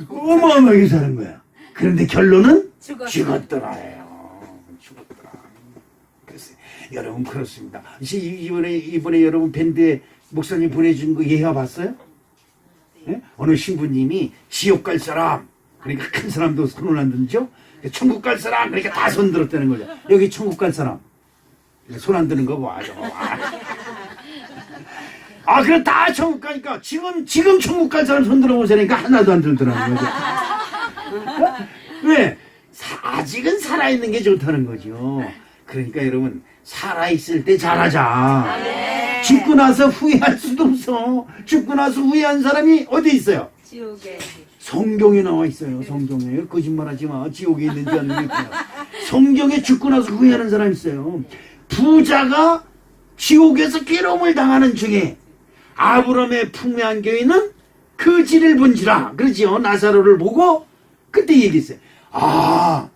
어마어마하게 사는 거야. 그런데 결론은 죽었더라요. 죽었더라. 글쎄, 여러분 그렇습니다. 이번에 여러분 밴드에 목사님 보내준 거 예화 봤어요? 네? 어느 신부님이 지옥 갈 사람 그러니까 큰 사람도 손을 안 들죠? 천국 갈 사람 그러니까 다 손 들었다는 거죠. 여기 천국 갈 사람 손 안 드는 거 봐요. 아 그럼 다 천국 가니까 지금 천국 갈 사람 손 들어보세요니까 하나도 안 들더라는 거죠. 왜? 아직은 살아있는 게 좋다는 거죠. 그러니까 여러분 살아있을 때 잘하자. 죽고 나서 후회할 수도 없어. 죽고 나서 후회한 사람이 어디 있어요? 지옥에. 성경에 나와 있어요. 성경에. 거짓말하지 마. 지옥에 있는지 안 있는지. 성경에 죽고 나서 후회하는 사람이 있어요. 부자가 지옥에서 괴로움을 당하는 중에 아브라함의 품에 안겨 있는 그 질을 본지라. 그러지요. 나사로를 보고 그때 얘기했어요. 아,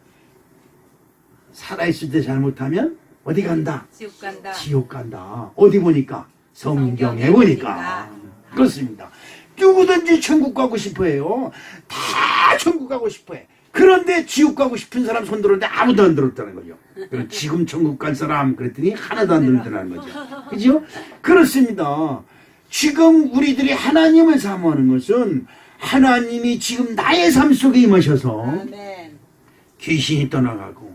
살아있을 때 잘못하면 어디 간다? 지옥 간다. 지옥 간다. 어디 보니까? 성경에 보니까. 그렇습니다. 누구든지 천국 가고 싶어 해요. 다 천국 가고 싶어 해. 그런데 지옥 가고 싶은 사람 손 들었는데 아무도 안 들었다는 거죠. 그럼 지금 천국 갈 사람 그랬더니 하나도 안 들었다는 거죠. 그죠? 그렇습니다. 지금 우리들이 하나님을 사모하는 것은 하나님이 지금 나의 삶 속에 임하셔서 귀신이 떠나가고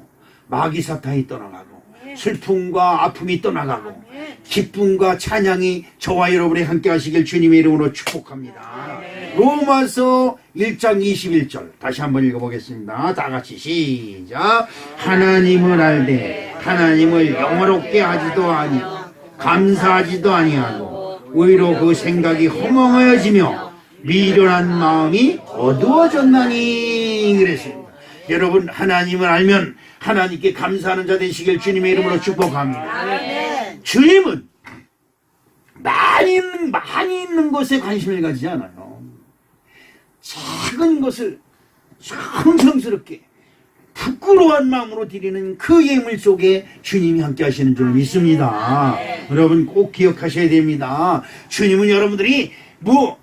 마귀 사탄이 떠나가고 슬픔과 아픔이 떠나가고 기쁨과 찬양이 저와 여러분이 함께 하시길 주님의 이름으로 축복합니다. 로마서 1장 21절 다시 한번 읽어보겠습니다. 다 같이 시작. 하나님을 알되 하나님을 영화롭게 하지도 아니하고 감사하지도 아니하고 오히려 그 생각이 허망하여지며 미련한 마음이 어두워졌나니 그랬습니다. 여러분 하나님을 알면 하나님께 감사하는 자 되시길 주님의 이름으로 축복합니다. 주님은 많이 있는 것에 관심을 가지지 않아요. 작은 것을 성성스럽게 부끄러운 마음으로 드리는 그 예물 속에 주님이 함께 하시는 줄 믿습니다. 여러분 꼭 기억하셔야 됩니다. 주님은 여러분들이 뭐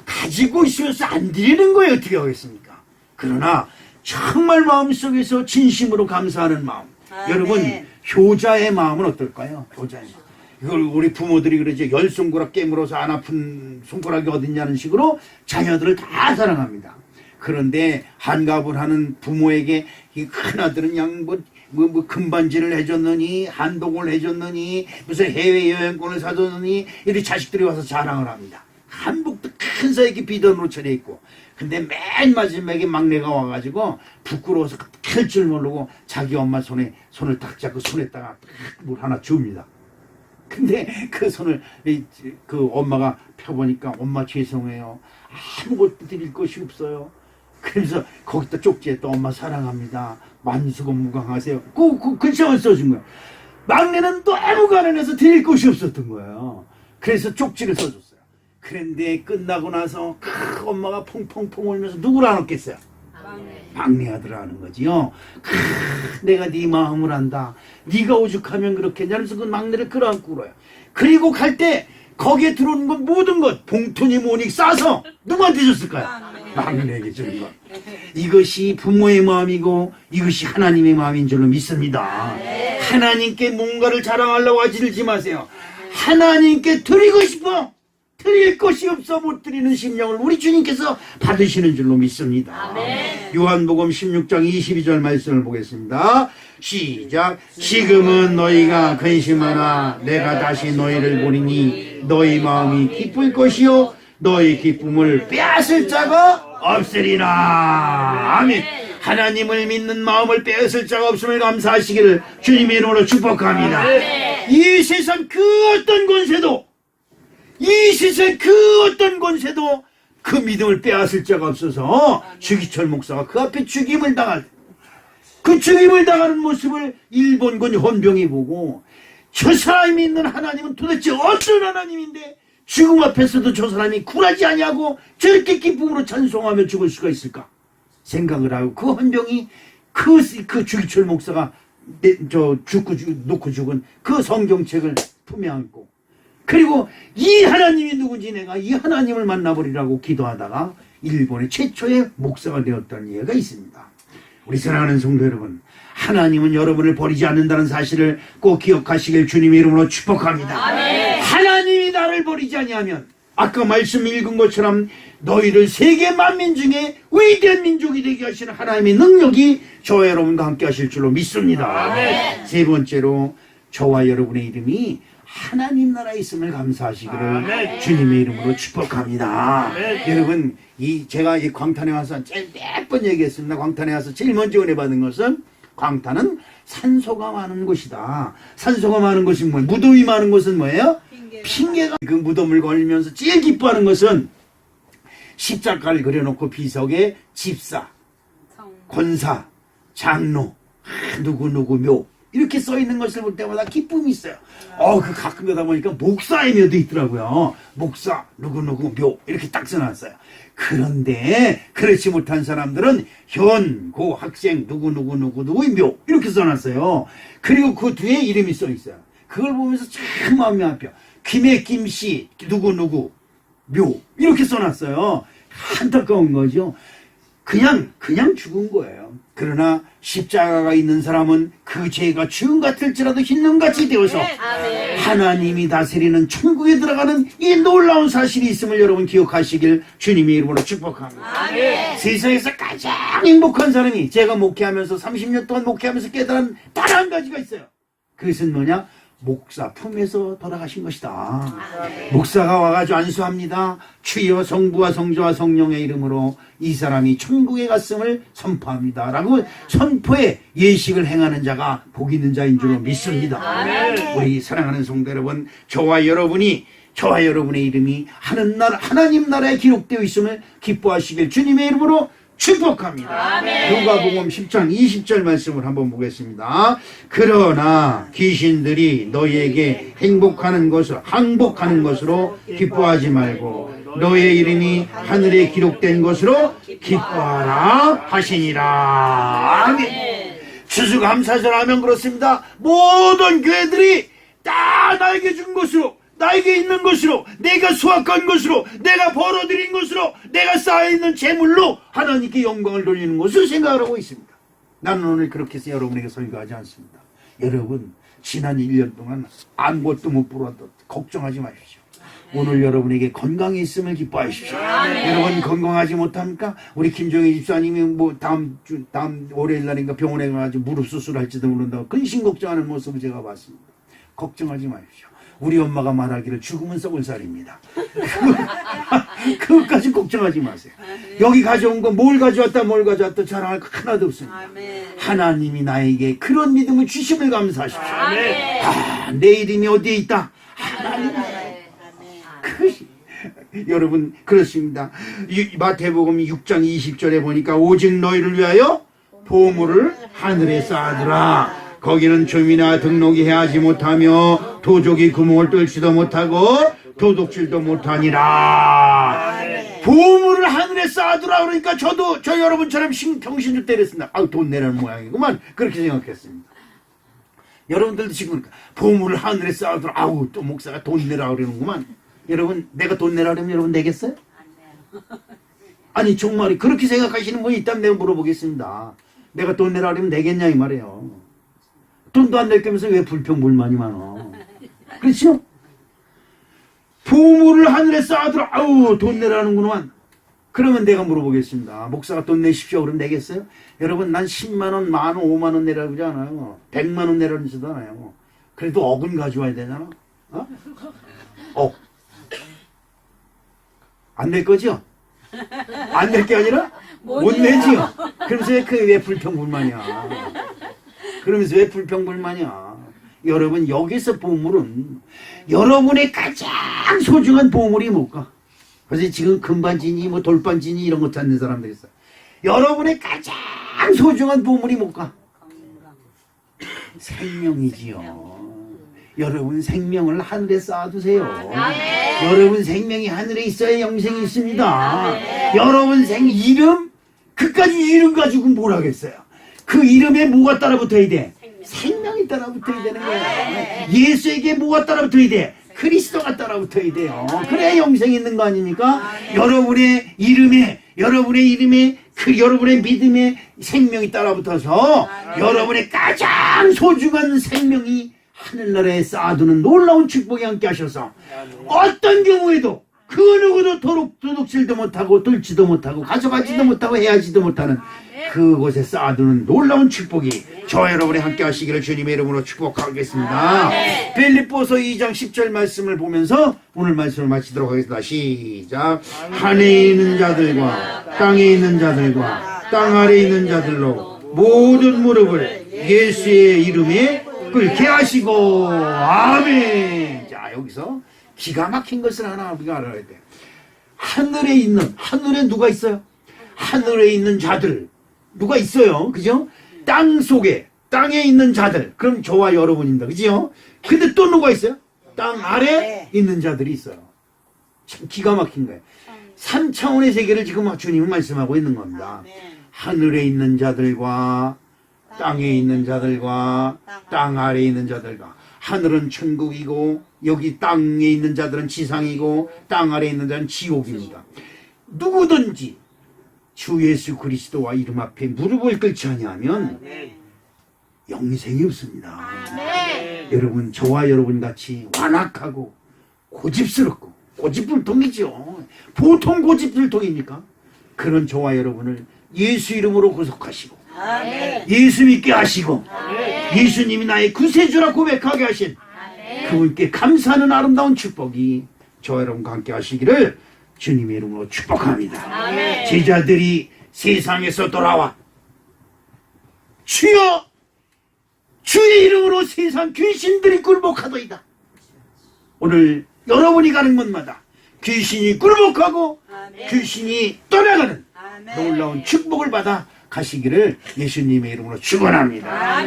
가지고 있으면서 안 드리는 거예요. 어떻게 하겠습니까? 그러나 정말 마음속에서 진심으로 감사하는 마음. 여러분 효자의 마음은 어떨까요? 효자의 마음. 이걸 우리 부모들이 그러죠. 10손가락 깨물어서 안 아픈 손가락이 어딨냐는 식으로 자녀들을 다 사랑합니다. 그런데 한갑을 하는 부모에게 이 큰아들은 그냥 뭐 금반지를 해줬느니 한복을 해줬느니 무슨 해외여행권을 사줬느니 이렇게 자식들이 와서 자랑을 합니다. 한복도 큰 사이게 비단으로 차려입고 근데 맨 마지막에 막내가 와가지고 부끄러워서 펼 줄 모르고 자기 엄마 손을 딱 잡고 손에다가 물 하나 줍니다. 근데 그 손을 그 엄마가 펴보니까 엄마 죄송해요. 아무것도 드릴 것이 없어요. 그래서 거기다 쪽지에 또 엄마 사랑합니다. 만수건무강하세요. 그 글자만 써준 거예요. 막내는 또 아무가 안 해서 드릴 것이 없었던 거예요. 그래서 쪽지를 써줬어요. 그런데 끝나고 나서 엄마가 펑펑펑 울면서 누구를 안았겠어요? 막내 아들을 아는 거지요. 내가 네 마음을 안다. 네가 오죽하면 그렇겠냐. 그래서 그 막내를 끌어안고 울어요. 그리고 갈 때 거기에 들어오는 건 모든 것 봉투니 뭐니 싸서 누구한테 줬을까요? 막내에게 주는 것. 이것이 부모의 마음이고 이것이 하나님의 마음인 줄로 믿습니다. 하나님께 뭔가를 자랑하려고 하지 마세요. 하나님께 드리고 싶어 드릴 것이 없어 못 드리는 심령을 우리 주님께서 받으시는 줄로 믿습니다. 요한복음 16장 22절 말씀을 보겠습니다. 시작. 지금은 너희가 근심하나 내가 다시 너희를 보리니 너희 마음이 기쁠 것이요 너희 기쁨을 빼앗을 자가 없으리라. 아멘. 하나님을 믿는 마음을 빼앗을 자가 없음을 감사하시기를 주님의 이름으로 축복합니다. 이 세상 그 어떤 권세도 이 세상 그 어떤 권세도 그 믿음을 빼앗을 자가 없어서 주기철 목사가 그 앞에 죽임을 당할 그 죽임을 당하는 모습을 일본군 헌병이 보고 저 사람이 있는 하나님은 도대체 어떤 하나님인데 죽음 앞에서도 저 사람이 굴하지 아니하고 저렇게 기쁨으로 찬송하며 죽을 수가 있을까 생각을 하고 그 헌병이 그 주기철 목사가 놓고 죽은 그 성경책을 품에 안고 그리고 이 하나님이 누군지 내가 이 하나님을 만나버리라고 기도하다가 일본의 최초의 목사가 되었다는 예가 있습니다. 우리 사랑하는 성도 여러분, 하나님은 여러분을 버리지 않는다는 사실을 꼭 기억하시길 주님의 이름으로 축복합니다. 하나님이 나를 버리지 아니하면 아까 말씀 읽은 것처럼 너희를 세계 만민 중에 위대한 민족이 되게 하시는 하나님의 능력이 저와 여러분과 함께 하실 줄로 믿습니다. 세 번째로 저와 여러분의 이름이 하나님 나라에 있음을 감사하시기를 주님의 이름으로 축복합니다. 여러분, 제가 이 광탄에 와서 제일 몇 번 얘기했습니다. 광탄에 와서 제일 먼저 은혜 받은 것은 광탄은 산소가 많은 곳이다. 산소가 많은 것이 뭐예요? 무덤이 많은 곳은 뭐예요? 핑계가. 그 무덤을 걸면서 제일 기뻐하는 것은 십자가를 그려놓고 비석에 집사, 권사, 장로, 누구누구 묘 이렇게 써있는 것을 볼 때마다 기쁨이 있어요. 그 가끔 가다 보니까 목사의 묘도 있더라고요. 목사, 누구누구 묘 이렇게 딱 써놨어요. 그런데 그렇지 못한 사람들은 현, 고, 학생, 누구누구누구의 묘 이렇게 써놨어요. 그리고 그 뒤에 이름이 써있어요. 그걸 보면서 참 마음이 아파요. 김해 김씨, 누구누구 묘 이렇게 써놨어요. 안타까운 거죠. 그냥 죽은 거예요. 그러나 십자가가 있는 사람은 그 죄가 주음 같을지라도 흰눈같이 되어서 하나님이 다스리는 천국에 들어가는 이 놀라운 사실이 있음을 여러분 기억하시길 주님의 이름으로 축복합니다. 세상에서 가장 행복한 사람이 제가 목회하면서 30년 동안 목회하면서 깨달은 단 한 가지가 있어요. 그것은 뭐냐? 목사 품에서 돌아가신 것이다. 목사가 와가지고 안수합니다. 주여 성부와 성자와 성령의 이름으로 이 사람이 천국에 갔음을 선포합니다. 라고 선포의 예식을 행하는 자가 복 있는 자인 줄로 믿습니다. 우리 사랑하는 성도 여러분, 저와 여러분의 이름이 하나님 나라에 기록되어 있음을 기뻐하시길 주님의 이름으로 축복합니다. 누가복음 10장 20절 말씀을 한번 보겠습니다. 그러나 귀신들이 너희에게 항복하는 것으로 기뻐하지 말고 너의 이름이 하늘에 기록된 것으로 기뻐하라 하시니라. 아멘. 추수감사절 하면 그렇습니다. 모든 교회들이 다 나에게 준 것으로 나에게 있는 것으로 내가 수확한 것으로 내가 벌어들인 것으로 내가 쌓여있는 재물로 하나님께 영광을 돌리는 것을 생각을 하고 있습니다. 나는 오늘 그렇게 해서 여러분에게 설교하지 않습니다. 여러분 지난 1년 동안 아무것도 못 벌어도 걱정하지 마십시오. 오늘 여러분에게 건강이 있음을 기뻐하십시오. 여러분 건강하지 못합니까? 우리 김종희 집사님이 다음 월요일 날인가 병원에 가가지고 무릎 수술할지도 모른다고 근심 걱정하는 모습을 제가 봤습니다. 걱정하지 마십시오. 우리 엄마가 말하기를 죽으면 썩을 살입니다. 그것까지 걱정하지 마세요. 여기 가져온 거 뭘 가져왔다 자랑할 거 하나도 없습니다. 하나님이 나에게 그런 믿음을 주심을 감사하십시오. 내 이름이 어디에 있다? 하나님 나라에. 여러분 그렇습니다. 마태복음 6장 20절에 보니까 오직 너희를 위하여 보물을 하늘에 쌓아두라. 거기는 점이나 등록이 해하지 못하며 도적이 구멍을 뚫지도 못하고 도둑질도 못하니라. 보물을 하늘에 쌓아두라 그러니까 저 여러분처럼 정신줄 때렸습니다. 돈 내라는 모양이구만. 그렇게 생각했습니다. 여러분들도 지금 보물을 하늘에 쌓아두라. 또 목사가 돈 내라 그러는구만. 여러분 내가 돈 내라 그러면 여러분 내겠어요? 아니 정말 그렇게 생각하시는 분이 있다면 내가 물어보겠습니다. 내가 돈 내라 그러면 내겠냐 이 말이에요. 돈도 안 낼 거면서 왜 불평불만이 많아. 그렇죠? 보물을 하늘에 쌓아두라. 아우 돈 내라는구만. 그러면 내가 물어보겠습니다. 목사가 돈 내십시오. 그럼 내겠어요? 여러분 난 10만원, 만원, 5만원 내라고 그러지 않아요. 100만원 내라고 그러지도 않아요. 그래도 억은 가져와야 되잖아. 어? 억. 안 낼 거죠? 안 낼 게 아니라 못 내지요. 그러면서 왜 불평불만이야. 그러면서 왜 불평불만이야. 여러분 여기서 보물은 여러분의 가장 소중한 보물이 뭘까? 그래서 지금 금반지니 뭐 돌반지니 이런 거 찾는 사람들이 있어. 여러분의 가장 소중한 보물이 뭘까? 생명이지요. 여러분 생명을 하늘에 쌓아두세요. 여러분 생명이 하늘에 있어야 영생이 있습니다. 여러분 이름 그까지 이름 가지고 뭘 하겠어요? 그 이름에 뭐가 따라붙어야 돼? 생명이 따라붙어야 되는 거예요. 예수에게 뭐가 따라붙어야 돼? 그리스도가 따라붙어야 돼요. 그래야 영생이 있는 거 아닙니까? 여러분의 이름에 여러분의 믿음에 생명이 따라붙어서 여러분의 가장 소중한 생명이 하늘나라에 쌓아두는 놀라운 축복이 함께 하셔서 어떤 경우에도 그 누구도 도둑질도 못하고 뚫지도 못하고 가져가지도 못하고 해야지도 못하는 그곳에 쌓아두는 놀라운 축복이 저와 여러분이 함께 하시기를 주님의 이름으로 축복하겠습니다. 빌립보서 2장 10절 말씀을 보면서 오늘 말씀을 마치도록 하겠습니다. 시작. 하늘에 있는 자들과 땅에 있는 자들과 땅 아래에 있는 자들로 모든 무릎을 예수의 이름에 꿇게 하시고 아멘. 자 여기서 기가 막힌 것을 하나 우리가 알아야 돼. 하늘에 누가 있어요? 하늘에 있는 자들 누가 있어요? 그죠? 땅에 있는 자들 그럼 저와 여러분입니다. 그죠? 근데 또 누가 있어요? 땅 아래 있는 자들이 있어요. 참 기가 막힌 거예요. 3차원의 세계를 지금 주님은 말씀하고 있는 겁니다. 하늘에 있는 자들과 땅에 있는 자들과 땅 아래에 있는 자들과 하늘은 천국이고 여기 땅에 있는 자들은 지상이고 땅 아래에 있는 자는 지옥입니다. 누구든지 주 예수 그리스도와 이름 앞에 무릎을 꿇지 아니하면 영생이 없습니다. 여러분 저와 여러분 같이 완악하고 고집스럽고 고집불통이죠. 보통 고집불통입니까? 그런 저와 여러분을 예수 이름으로 구속하시고 예수 믿게 하시고 예수님이 나의 구세주라 고백하게 하신 그분께 감사하는 아름다운 축복이 저와 여러분과 함께 하시기를 주님의 이름으로 축복합니다. 제자들이 세상에서 돌아와 주여 주의 이름으로 세상 귀신들이 굴복하도이다. 오늘 여러분이 가는 곳마다 귀신이 굴복하고 귀신이 떠나가는 놀라운 축복을 받아 가시기를 예수님의 이름으로 축원합니다.